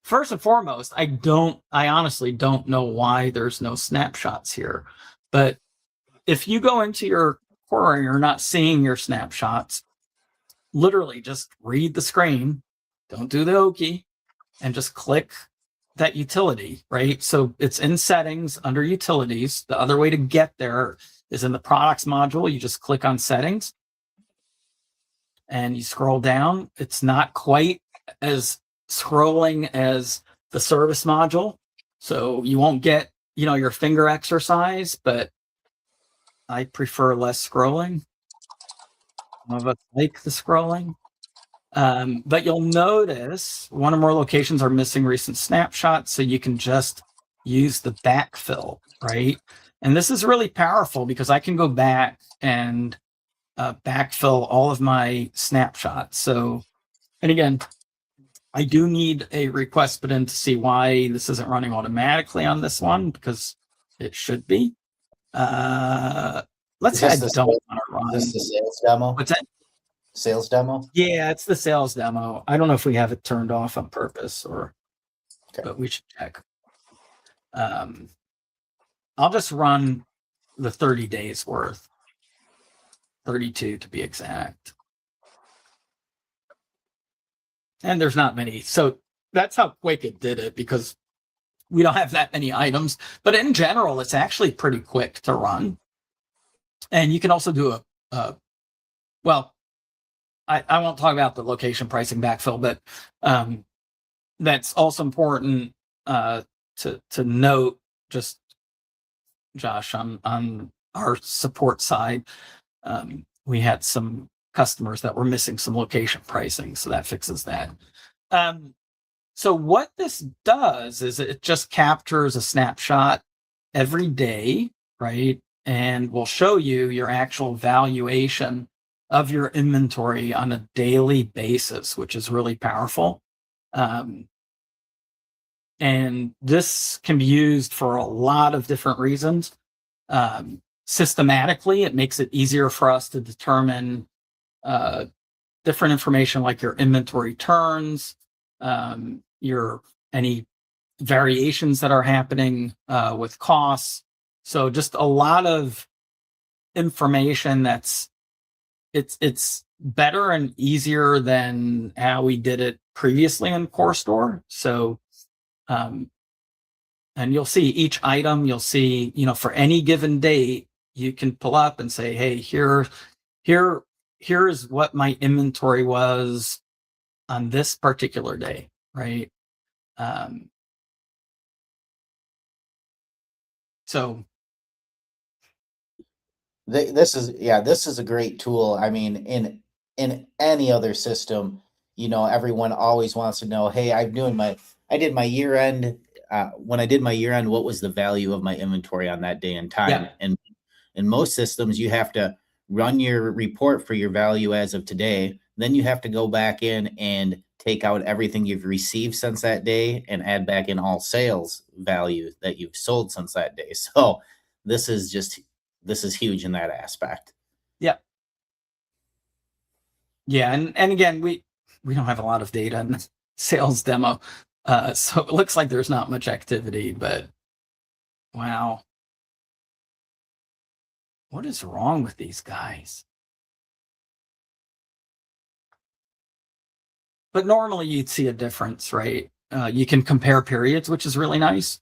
first and foremost, I honestly don't know why there's no snapshots here. But if you go into your Coreware and you're not seeing your snapshots, literally just read the screen, don't do the okey, and just click that utility, right? So it's in settings under utilities. The other way to get there is in the products module. You just click on settings and you scroll down. It's not quite as scrolling as the service module. So you won't get, your finger exercise, but I prefer less scrolling. Some of us like the scrolling. But you'll notice one or more locations are missing recent snapshots, so you can just use the backfill, right? And this is really powerful because I can go back and backfill all of my snapshots. So, and again, I do need a request put in to see why this isn't running automatically on this one, because it should be. Let's say I don't want to run. Is this the sales demo? What's that? Sales demo? Yeah, it's the sales demo. I don't know if we have it turned off on purpose or, but we should check. I'll just run the 30 days worth, 32 to be exact. And there's not many. So that's how quick it did it, because we don't have that many items. But in general, it's actually pretty quick to run. And you can also do well, I won't talk about the location pricing backfill, but that's also important to note, just Josh, on our support side. We had some customers that were missing some location pricing, so that fixes that. So what this does is it just captures a snapshot every day, right? And will show you your actual valuation of your inventory on a daily basis, which is really powerful. And this can be used for a lot of different reasons. Systematically, it makes it easier for us to determine different information like your inventory turns, your any variations that are happening with costs. So just a lot of information that's it's better and easier than how we did it previously in CoreStore. So and you'll see each item, you'll see, for any given date, you can pull up and say, hey, here's what my inventory was on this particular day, right? So this is a great tool. I mean, in any other system, everyone always wants to know, hey, I did my year end. When I did my year end, what was the value of my inventory on that day and time? Yeah. And in most systems, you have to run your report for your value as of today. Then you have to go back in and take out everything you've received since that day and add back in all sales value that you've sold since that day. So this is huge in that aspect. Yeah. Yeah. And again, we don't have a lot of data in the sales demo. So it looks like there's not much activity, but wow. What is wrong with these guys? But normally you'd see a difference, right? You can compare periods, which is really nice.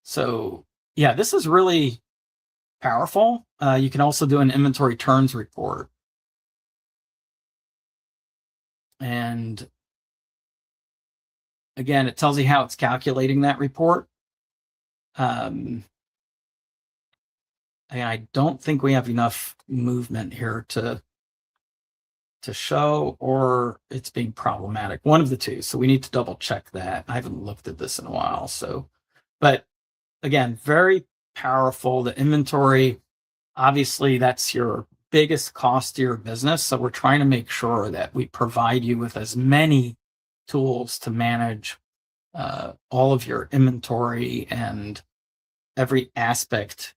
So yeah, this is really powerful. You can also do an inventory turns report. And again, it tells you how it's calculating that report. And I don't think we have enough movement here to show, or it's being problematic. One of the two. So we need to double check that. I haven't looked at this in a while. So, but again, very powerful. The inventory, obviously that's your biggest cost to your business. So we're trying to make sure that we provide you with as many tools to manage all of your inventory and every aspect,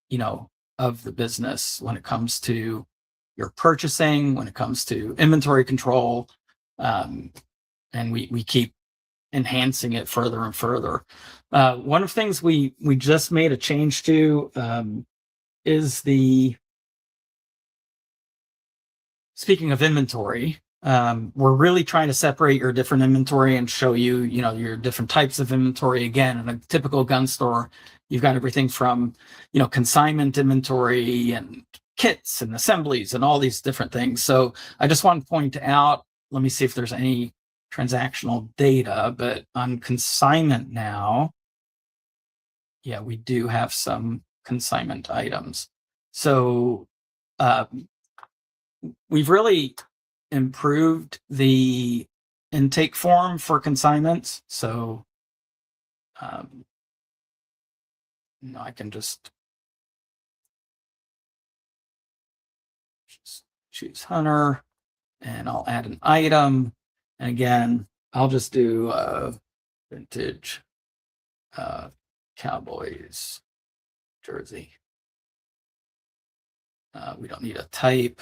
of the business when it comes to your purchasing, when it comes to inventory control. And we keep enhancing it further and further. One of the things we just made a change to is speaking of inventory, We're really trying to separate your different inventory and show you, your different types of inventory. Again, in a typical gun store, you've got everything from, consignment inventory and kits and assemblies and all these different things. So I just want to point out, let me see if there's any transactional data, but on consignment now, yeah, we do have some consignment items. So we've really improved the intake form for consignments. So I can just choose Hunter, and I'll add an item. And again, I'll just do vintage Cowboys jersey. We don't need a type.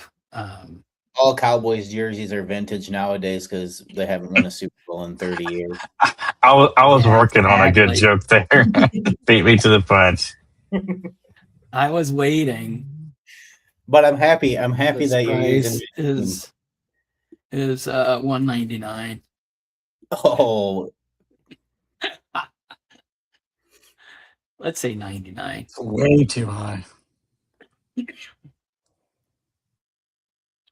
All Cowboys jerseys are vintage nowadays because they haven't won a Super Bowl in 30 years. I was working on a good joke there. Beat me to the punch. I was waiting. But I'm happy. I'm happy that you're using is $199. Oh, let's say 99. It's way too high.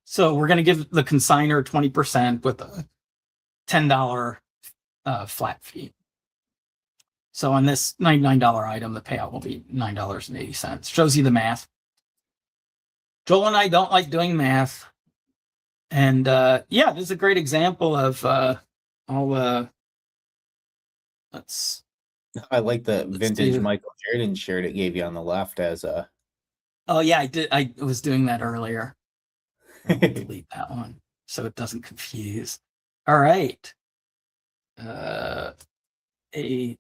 So we're going to give the consignor 20% with a $10 flat fee. So on this $99 item, the payout will be $9.80. Shows you the math. Joel and I don't like doing math. And yeah, this is a great example of let's. I like the vintage Michael Jordan shirt it gave you on the left as a. Oh yeah, I did. I was doing that earlier. I'll delete that one so it doesn't confuse. All right. A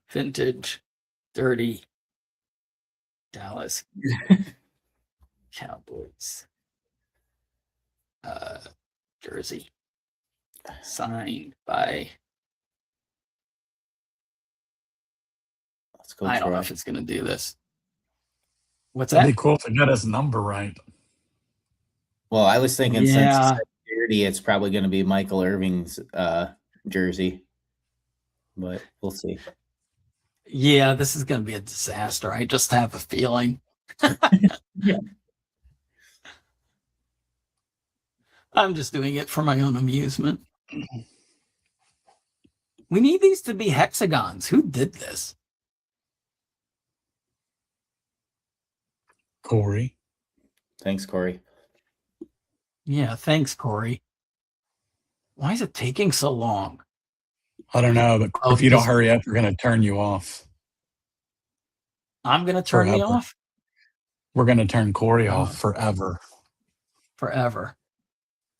vintage dirty Dallas Cowboys jersey signed by, Let's go. I don't know if it's going to do this. What's That'd that? be cool if it got his number right. Well, I was thinking since it's dirty, it's probably going to be Michael Irving's jersey, but we'll see. Yeah, this is going to be a disaster. I just have a feeling. Yeah. I'm just doing it for my own amusement. We need these to be hexagons. Who did this? Corey. Thanks, Corey. Yeah, thanks, Corey. Why is it taking so long? I don't know, but if you don't hurry up, we're going to turn you off. I'm going to turn me off? We're going to turn Corey off forever. Forever.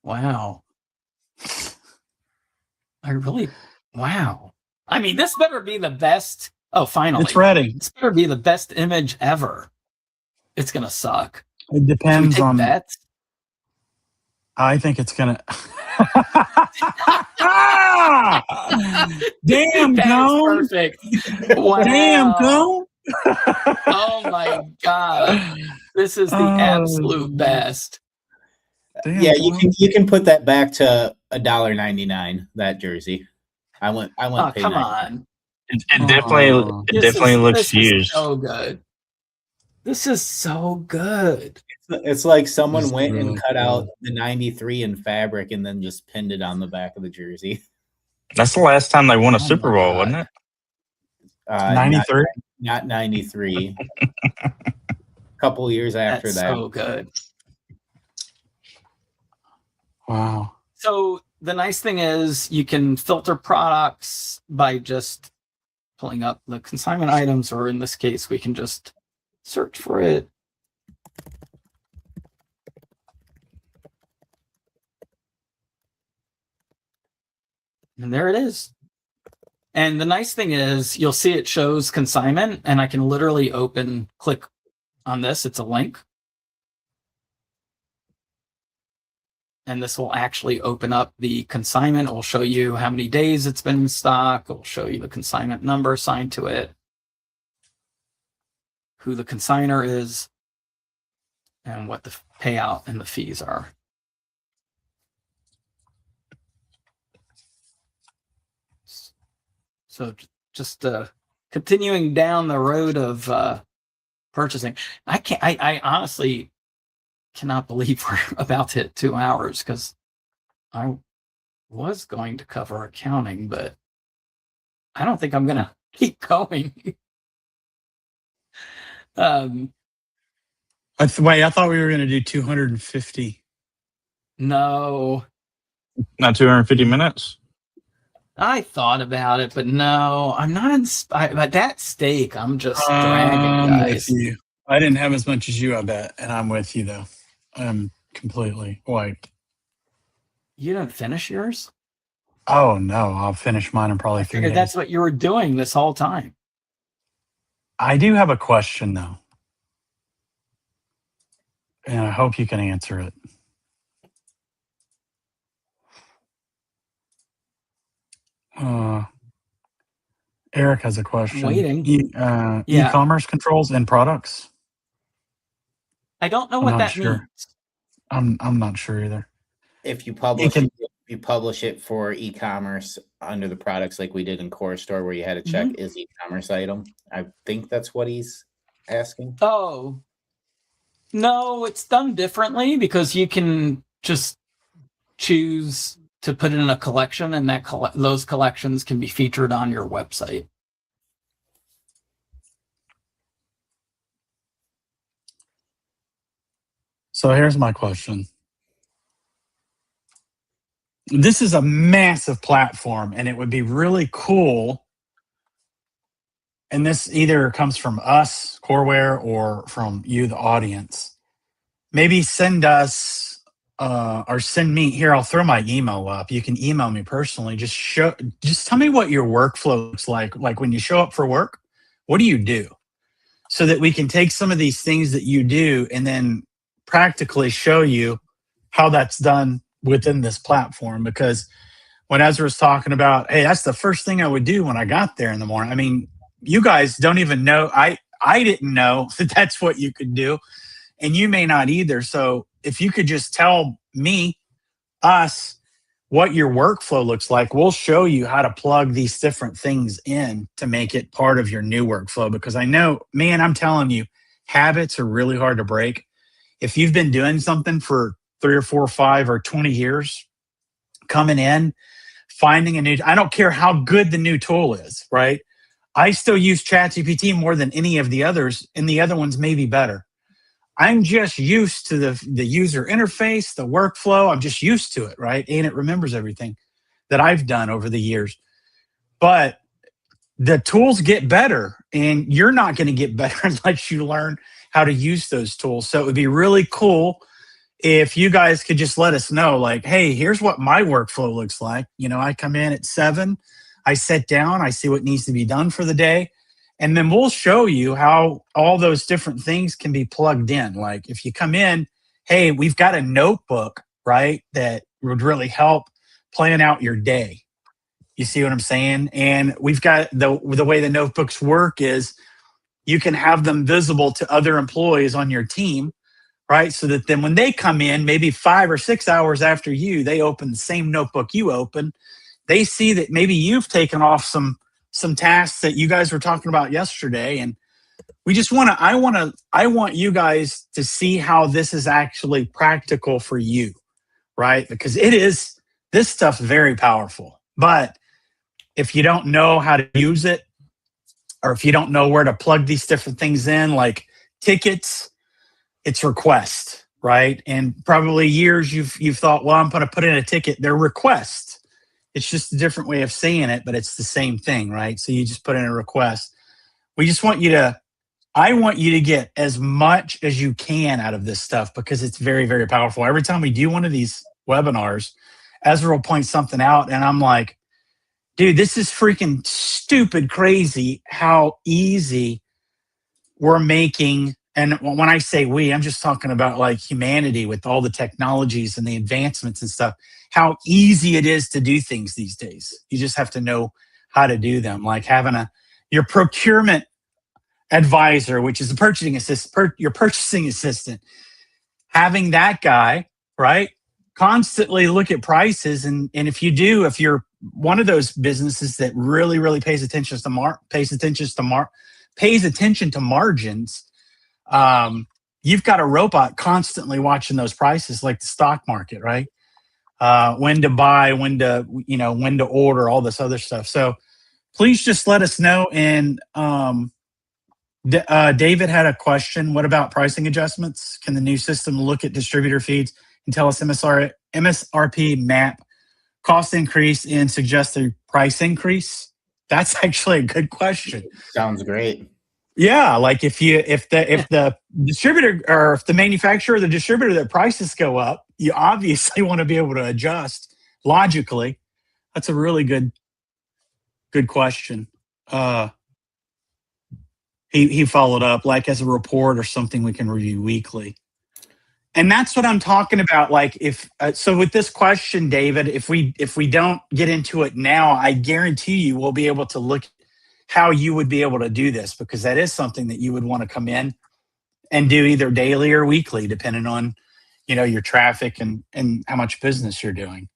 Wow. Wow. I mean, this better be the best. Oh, finally. It's ready. This better be the best image ever. It's going to suck. It depends on bets. I think it's going to. Damn, Cone. Perfect. Wow. Damn, Cone. Oh my God. This is the absolute best. Damn, yeah, you can put that back to $1.99, that jersey. I went oh, come on. It definitely looks used. So good. This is so good. It's like someone went and cut out the 93 in fabric and then just pinned it on the back of the jersey. That's the last time they won a Super Bowl, wasn't it? 93? Not 93. A couple years after that. So good. Wow. So the nice thing is you can filter products by just pulling up the consignment items, or in this case, we can just search for it. And there it is. And the nice thing is you'll see it shows consignment, and I can literally click on this. It's a link. And this will actually open up the consignment. It will show you how many days it's been in stock. It will show you the consignment number assigned to it, who the consignor is, and what the payout and the fees are. So just continuing down the road of purchasing. I honestly cannot believe we're about to hit 2 hours, because I was going to cover accounting, but I don't think I'm going to keep going. Wait, I thought we were going to do 250. No, Not 250 minutes. I thought about it, but no, I'm not inspired by that steak. I'm just dragging, guys. With you. I didn't have as much as you, I bet, and I'm with you though. I'm completely wiped. You didn't finish yours? Oh no, I'll finish mine in probably 3 days. That's what you were doing this whole time. I do have a question though, and I hope you can answer it. Eric has a question. Waiting. E-commerce controls and products. I don't know what that means. I'm not sure either. If you publish it for e-commerce under the products like we did in Core Store, where you had to check is e-commerce item. I think that's what he's asking. Oh, no, it's done differently, because you can just choose to put it in a collection, and that those collections can be featured on your website. So here's my question. This is a massive platform, and it would be really cool. And this either comes from us, Coreware, or from you, the audience. Maybe send us or send me here. I'll throw my email up. You can email me personally. Just tell me what your workflow looks like. Like when you show up for work, what do you do? So that we can take some of these things that you do and then practically show you how that's done within this platform. Because when Ezra was talking about, hey, that's the first thing I would do when I got there in the morning. I mean, you guys don't even know. I didn't know that that's what you could do, and you may not either. So if you could just tell us what your workflow looks like, we'll show you how to plug these different things in to make it part of your new workflow. Because I know, man, I'm telling you, habits are really hard to break. If you've been doing something for 3 or 4 or 5 or 20 years, coming in, finding a new, I don't care how good the new tool is, right? I still use ChatGPT more than any of the others, and the other ones may be better. I'm just used to the user interface, the workflow. I'm just used to it, right? And it remembers everything that I've done over the years. But the tools get better, and you're not going to get better unless you learn how to use those tools. So it would be really cool if you guys could just let us know, like, hey, here's what my workflow looks like. You know, I come in at 7, I sit down, I see what needs to be done for the day. And then we'll show you how all those different things can be plugged in. Like if you come in, hey, we've got a notebook, right, that would really help plan out your day. You see what I'm saying? And we've got the way the notebooks work is you can have them visible to other employees on your team, right? So that then when they come in, maybe 5 or 6 hours after you, they open the same notebook you open. They see that maybe you've taken off some tasks that you guys were talking about yesterday. And we just I want you guys to see how this is actually practical for you, right? Because this stuff's very powerful. But if you don't know how to use it, or if you don't know where to plug these different things in, like tickets, it's request, right? And probably years you've thought, well, I'm going to put in a ticket. They're requests. It's just a different way of saying it, but it's the same thing, right? So you just put in a request. I want you to get as much as you can out of this stuff because it's very, very powerful. Every time we do one of these webinars, Ezra will point something out and I'm like, dude, this is freaking stupid crazy how easy we're making. And when I say we, I'm just talking about like humanity with all the technologies and the advancements and stuff, how easy it is to do things these days. You just have to know how to do them. Like having your procurement advisor, which is the purchasing assistant, your purchasing assistant, having that guy, right, constantly look at prices. And if you're one of those businesses that really pays attention to margins, you've got a robot constantly watching those prices, like the stock market, right? When to buy, when to order, all this other stuff. So please just let us know. And David had a question. What about pricing adjustments? Can the new system look at distributor feeds and tell us MSRP map cost increase and suggest a price increase? That's actually a good question. Sounds great. Yeah, like if the distributor or if the manufacturer or the distributor, their prices go up, you obviously want to be able to adjust logically. That's a really good question. He followed up like as a report or something we can review weekly. And that's what I'm talking about. Like so with this question, David, if we don't get into it now, I guarantee you we'll be able to look at how you would be able to do this, because that is something that you would want to come in and do either daily or weekly, depending on, your traffic and how much business you're doing.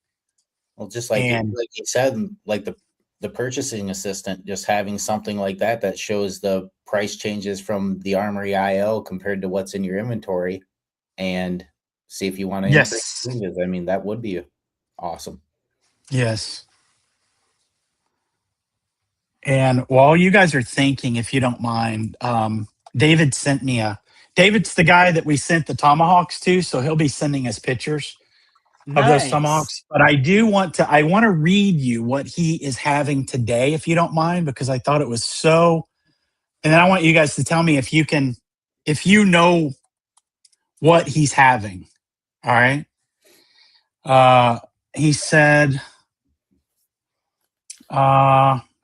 Well, just like you said, like the purchasing assistant, just having something like that shows the price changes from the Armory IO compared to what's in your inventory, and see if you want to increase changes. I mean, that would be awesome. Yes. And while you guys are thinking, if you don't mind, David's the guy that we sent the tomahawks to, so he'll be sending us pictures of those tomahawks. But I want to read you what he is having today, if you don't mind, because I thought it was so. And then I want you guys to tell me if you know what he's having. All right. He said,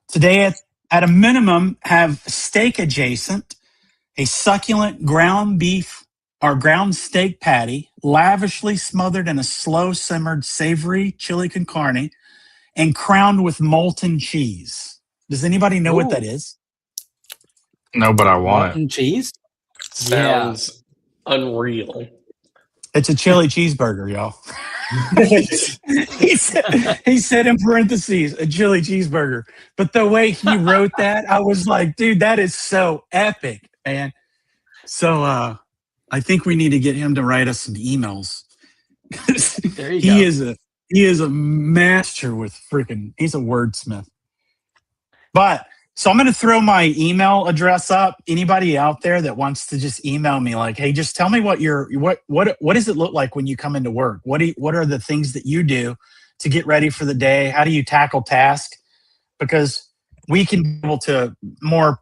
today at a minimum have steak adjacent, a succulent ground beef or ground steak patty, lavishly smothered in a slow simmered savory chili con carne and crowned with molten cheese. Does anybody know what that is? No, but I want molten cheese. Sounds unreal. It's a chili cheeseburger, y'all. he said in parentheses, a chili cheeseburger. But the way he wrote that, I was like, dude, that is so epic, man. So I think we need to get him to write us some emails. There you go. He is a master with he's a wordsmith. But so I'm going to throw my email address up. Anybody out there that wants to just email me, like, hey, just tell me what does it look like when you come into work? What are the things that you do to get ready for the day? How do you tackle tasks? Because we can be able to more,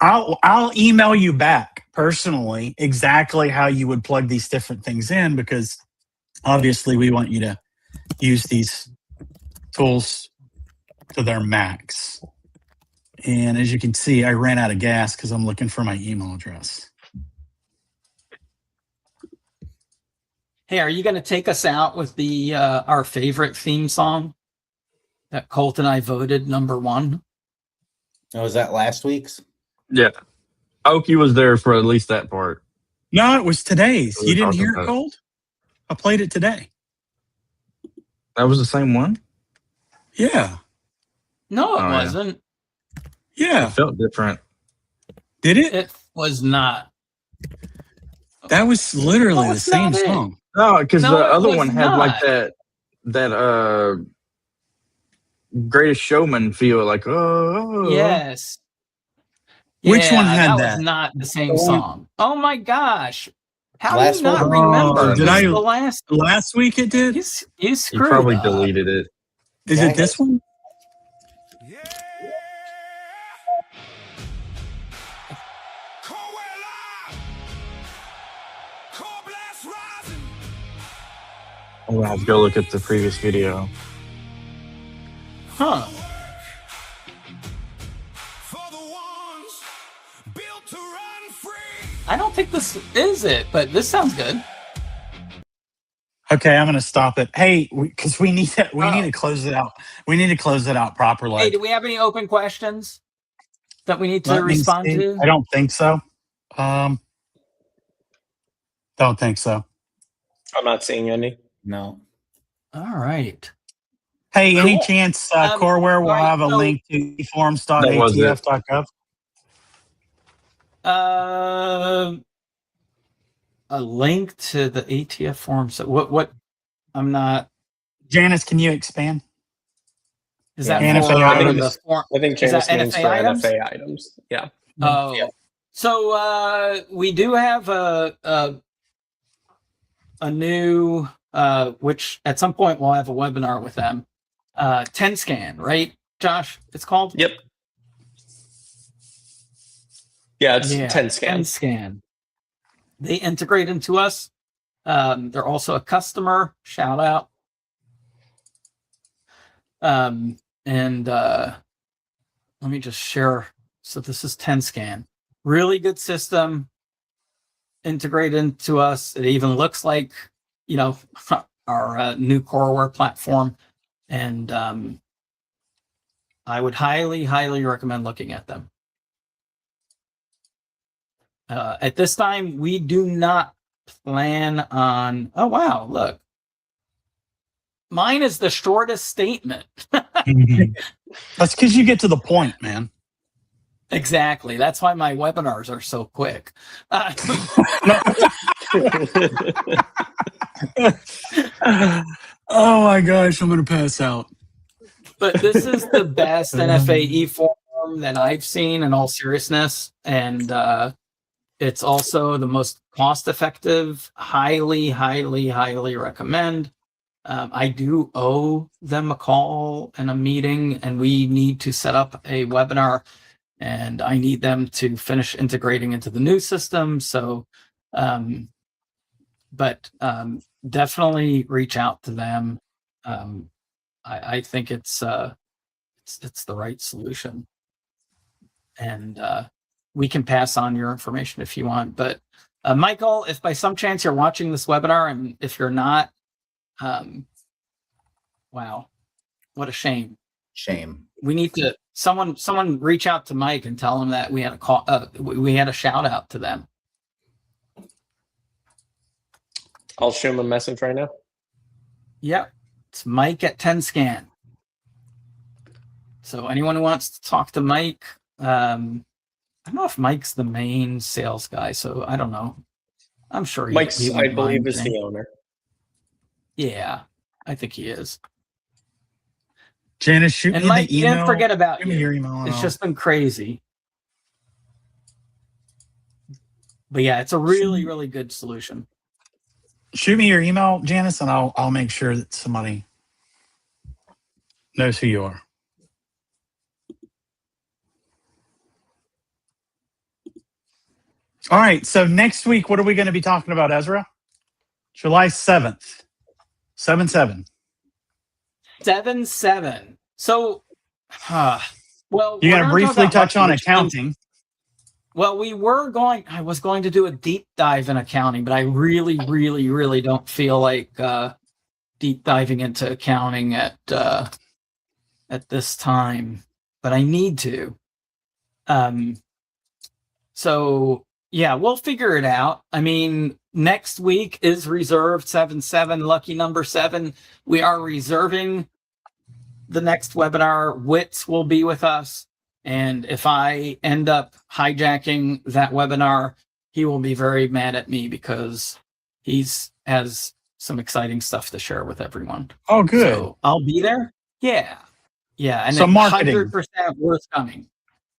I'll email you back personally exactly how you would plug these different things in, because obviously we want you to use these tools to their max. And as you can see, I ran out of gas because I'm looking for my email address. Hey, are you going to take us out with the our favorite theme song that Colt and I voted #1? Oh, was that last week's? Yeah. Oki was there for at least that part. No, it was today's. You didn't hear it, Colt? I played it today. That was the same one? Yeah. No, it wasn't. Yeah. It felt different. Did it? It was not. That was literally the same song. No, because the other one had like that Greatest Showman feel, like, oh. Yes. Which one had that? That was not the same song. Oh my gosh. How Last do you not one? remember? Did I- The last week it did? You screwed You probably up. deleted it. Is it this one? Yeah. Coreware live. coreBLAST rising. I'm gonna have to go look at the previous video. Huh. For the ones built to run free. I don't think this is it, but this sounds good. Okay, I'm going to stop it. Hey, because we need to close it out. We need to close it out properly. Hey, do we have any open questions that we need to Let me respond see. to? I don't think so. Don't think so. I'm not seeing any. No. All right. Hey, any Cool. chance Coreware will all right, have a so- link to That was it. eforms.atf.gov? A link to the ATF forms. What? I'm not. Janice, can you expand? Is that NFA for items? the form? I think Is that Janice means NFA for items? NFA items. Yeah. Oh, Yeah. so we do have a new which at some point we'll have a webinar with them. 10scan, right, Josh? It's called. Yep. Yeah, it's Yeah, 10scan. 10scan. They integrate into us. They're also a customer. Shout out. And let me just share. So this is 10scan. Really good system. Integrate into us. It even looks like, you know, our new Coreware platform. And I would highly recommend looking at them. At this time, we do not plan on. Oh, wow. Look. Mine is the shortest statement. That's because you get to the point, man. Exactly. That's why my webinars are so quick. Oh my gosh, I'm going to pass out. But this is the best NFA form that I've seen in all seriousness. And it's also the most cost-effective. Highly recommend. I do owe them a call and a meeting, and we need to set up a webinar, and I need them to finish integrating into the new system. So, but definitely reach out to them. I think it's the right solution, and we can pass on your information if you want. But Michael, if by some chance you're watching this webinar, and if you're not, wow, what a shame. We need to someone reach out to Mike and tell him that we had a call. We had a shout out to them. I'll shoot him a message right now. Yep, it's Mike at 10scan. So anyone who wants to talk to Mike, I don't know if Mike's the main sales guy, so I don't know. I'm sure Mike's, he I believe, is the owner. Yeah, I think he is. Janice, shoot And me Mike, the email. can't forget about Give me you. your email. It's just been crazy. But yeah, it's a really good solution. Shoot me your email, Janice, and I'll make sure that somebody knows who you are. All right. So next week, what are we going to be talking about, Ezra? July 7th. 7/7. 7/7. So, well, You we're got to not briefly talking about touch on much, which accounting. means- Well, I was going to do a deep dive in accounting, but I really don't feel like deep diving into accounting at this time, but I need to. So yeah, we'll figure it out. I mean, next week is reserved 7/7, lucky number 7. We are reserving the next webinar. Wits will be with us. And if I end up hijacking that webinar, he will be very mad at me because has some exciting stuff to share with everyone. Oh, good. So I'll be there. Yeah. And so marketing. 100% worth coming.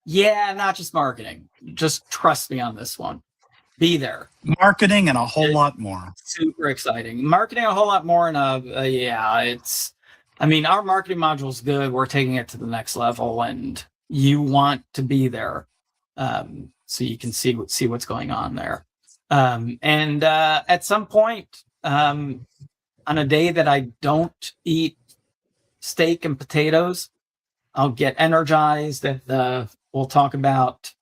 Yeah, not just marketing. Just trust me on this one. Be there. Marketing and a whole lot more. Super exciting. Marketing a whole lot more. And our marketing module is good. We're taking it to the next level, and you want to be there so you can see what's going on there. And at some point on a day that I don't eat steak and potatoes, I'll get energized, and we'll talk about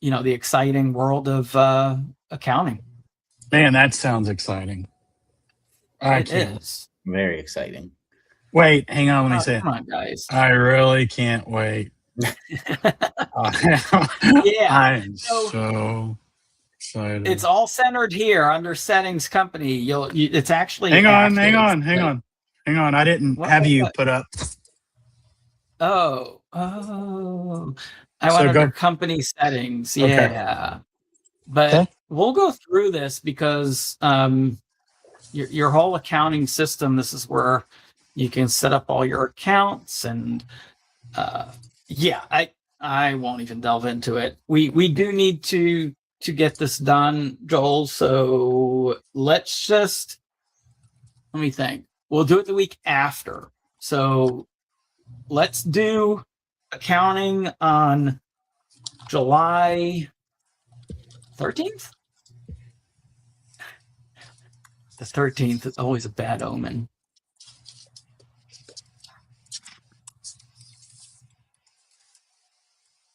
the exciting world of accounting. Man, that sounds exciting. It is very exciting. Wait, hang on. Let me say it. Come on, guys. I really can't wait. Yeah. I'm so excited. It's all centered here under settings company. It's actually. Hang on. Hang on, I didn't have you put up. Oh. I went under company settings. Yeah. But we'll go through this because your whole accounting system, this is where you can set up all your accounts and I won't even delve into it. We do need to get this done, Joel. So let me think. We'll do it the week after. So let's do accounting on July 13th. The 13th is always a bad omen.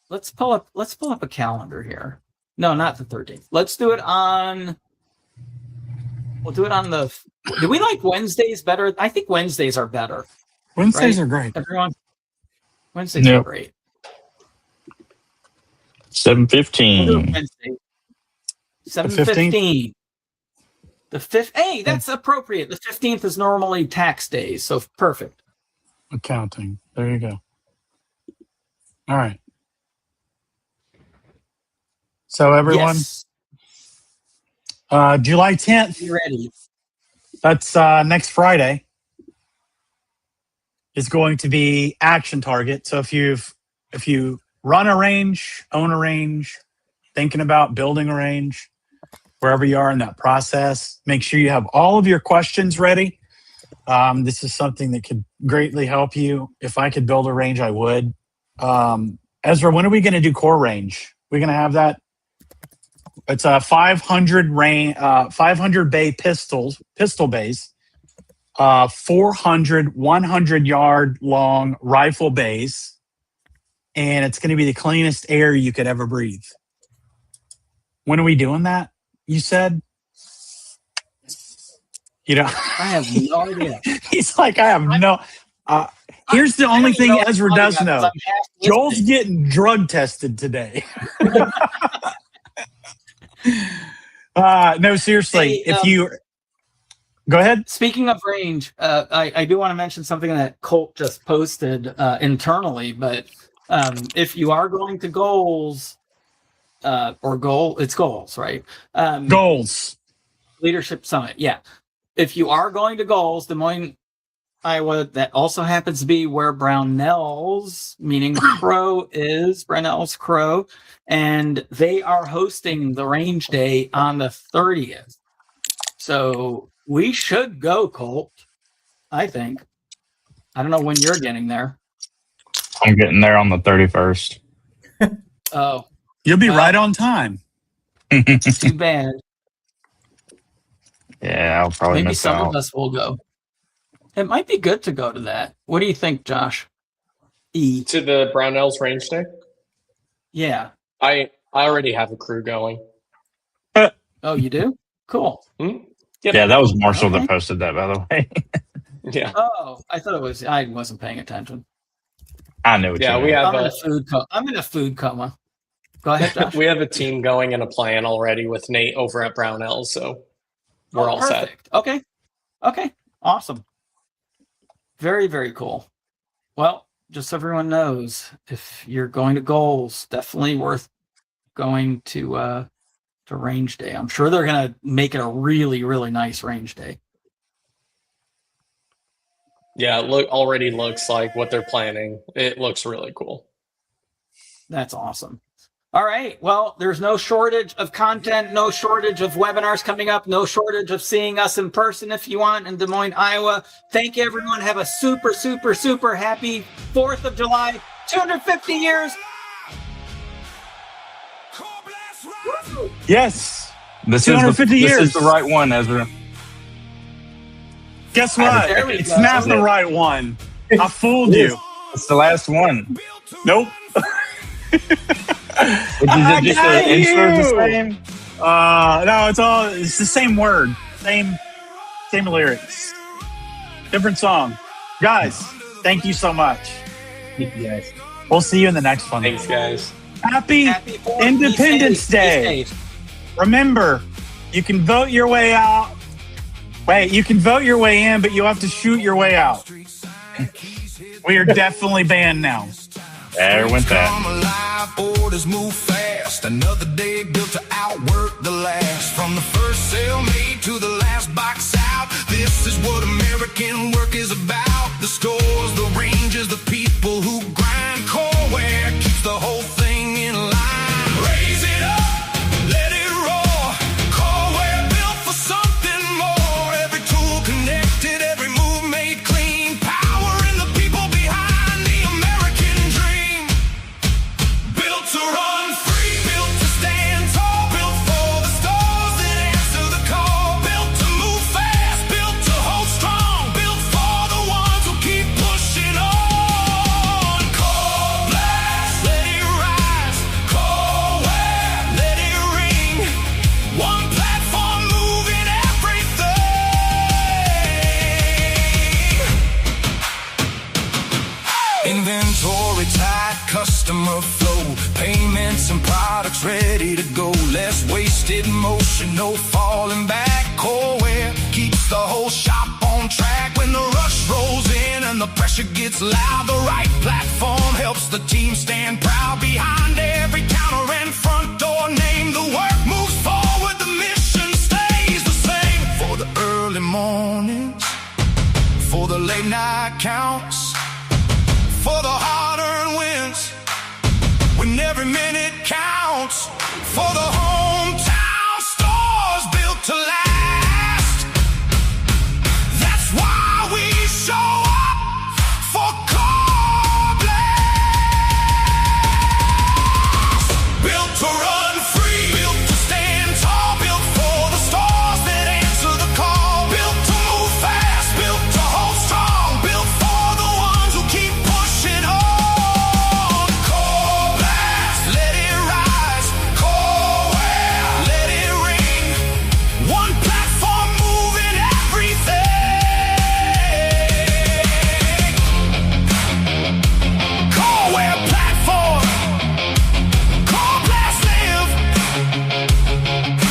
Let's pull up a calendar here. No, not the 13th. Let's do it on. We'll do it on the. Do we like Wednesdays better? I think Wednesdays are better. Wednesdays are great. Everyone. Wednesdays are great. 7:15. We'll do Wednesday. 7:15. The 5th. Hey, that's appropriate. The 15th is normally tax days, so perfect. Accounting. There you go. All right. So everyone, July 10th. You ready? That's next Friday. Is going to be action target. So if you run a range, own a range, thinking about building a range, wherever you are in that process, make sure you have all of your questions ready. This is something that could greatly help you. If I could build a range, I would. Ezra, when are we going to do core range? We're going to have that. It's a 500 bay pistol bays, 400 100-yard long rifle bays, and it's going to be the cleanest air you could ever breathe. When are we doing that? You said? You know, I have no idea. He's like, I have no. Here's the only thing Ezra does know. Joel's getting drug tested today. No, seriously. Hey, if you go ahead. Speaking of range, I do want to mention something that Colt just posted internally. But if you are going to goals, it's goals, right? Goals. Leadership Summit. Yeah. If you are going to goals, Des Moines, Iowa, that also happens to be where Brownells, meaning Crow, is. Brownells Crow. And they are hosting the range day on the 30th. So we should go, Colt, I think. I don't know when you're getting there. I'm getting there on the 31st. Oh. You'll be right on time. Too bad. Yeah, I'll probably Maybe miss some out. of us will go. It might be good to go to that. What do you think, Josh? To the Brownells range day? Yeah. I already have a crew going. Oh, you do? Cool. Yep. Yeah, that was Marshall that posted that, by the way. Yeah. Oh, I thought it was. I wasn't paying attention. I know what you mean. We have I'm in a food coma. Go ahead, Josh. We have a team going and a plan already with Nate over at Brownells, so we're all perfect. set. Okay. Awesome. Very, very cool. Well, just so everyone knows, if you're going to goals, definitely worth going to range day. I'm sure they're going to make it a really, really nice range day. Yeah, already looks like what they're planning. It looks really cool. That's awesome. All right. Well, there's no shortage of content, no shortage of webinars coming up, no shortage of seeing us in person if you want in Des Moines, Iowa. Thank you, everyone. Have a super, super, super happy 4th of July, 250 years. Yes. This 250 years. This is the right one, Ezra. Guess what? It's not the right one. I fooled you. It's the last one. Nope. Is it just the insert the same? No, it's the same word. Same lyrics. Different song. Guys, thank you so much. Thank you, guys. We'll see you in the next one. Thanks, guys. Happy Independence Day. Remember, you can vote your way out Wait, you can vote your way in, but you have to shoot your way out. We are definitely banned now. There went that. Come alive, orders move fast. Another day built to outwork the last. From the first sale made to the last box out, this is what American work is about. The stores, the ranges, the people who grind. Coreware keeps the whole thing in line. Raise it up, let it roar. Coreware built for something more. Every tool connected, every move made clean. Power in the people behind the American dream. Built to run free, built to stand tall, built for the stores that answer the call. Built to move fast, built to hold strong, built for the ones who keep pushing on. coreBLAST, let it rise. Coreware, let it ring. One platform moving everything. Inventory tight, customer flow, payments and products ready to go. Less wasted motion, no falling back. Coreware keeps the whole shop on track. When the rush rolls in and the pressure gets loud, the right platform helps the team stand proud. Behind every counter and front door name, the work moves forward, the mission stays the same. For the early mornings, for the late night counts, for the hard-earned wins, when every minute counts. For the hometown stores built to last. That's why we show up for coreBLAST. Built to run free, built to stand tall, built for the stores that answer the call. Built to move fast, built to hold strong, built for the ones who keep pushing on. coreBLAST, let it rise. Coreware, let it ring. One platform moving everything. Coreware platform. coreBLAST live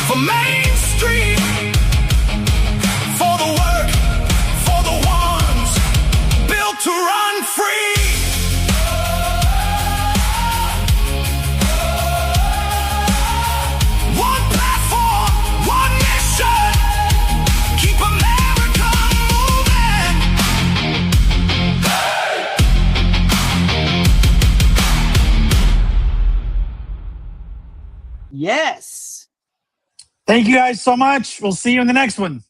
for Main Street. For the work, for the ones built to run free. One platform, one mission. Keep America moving. Yes. Thank you guys so much. We'll see you in the next one.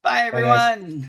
Bye, everyone.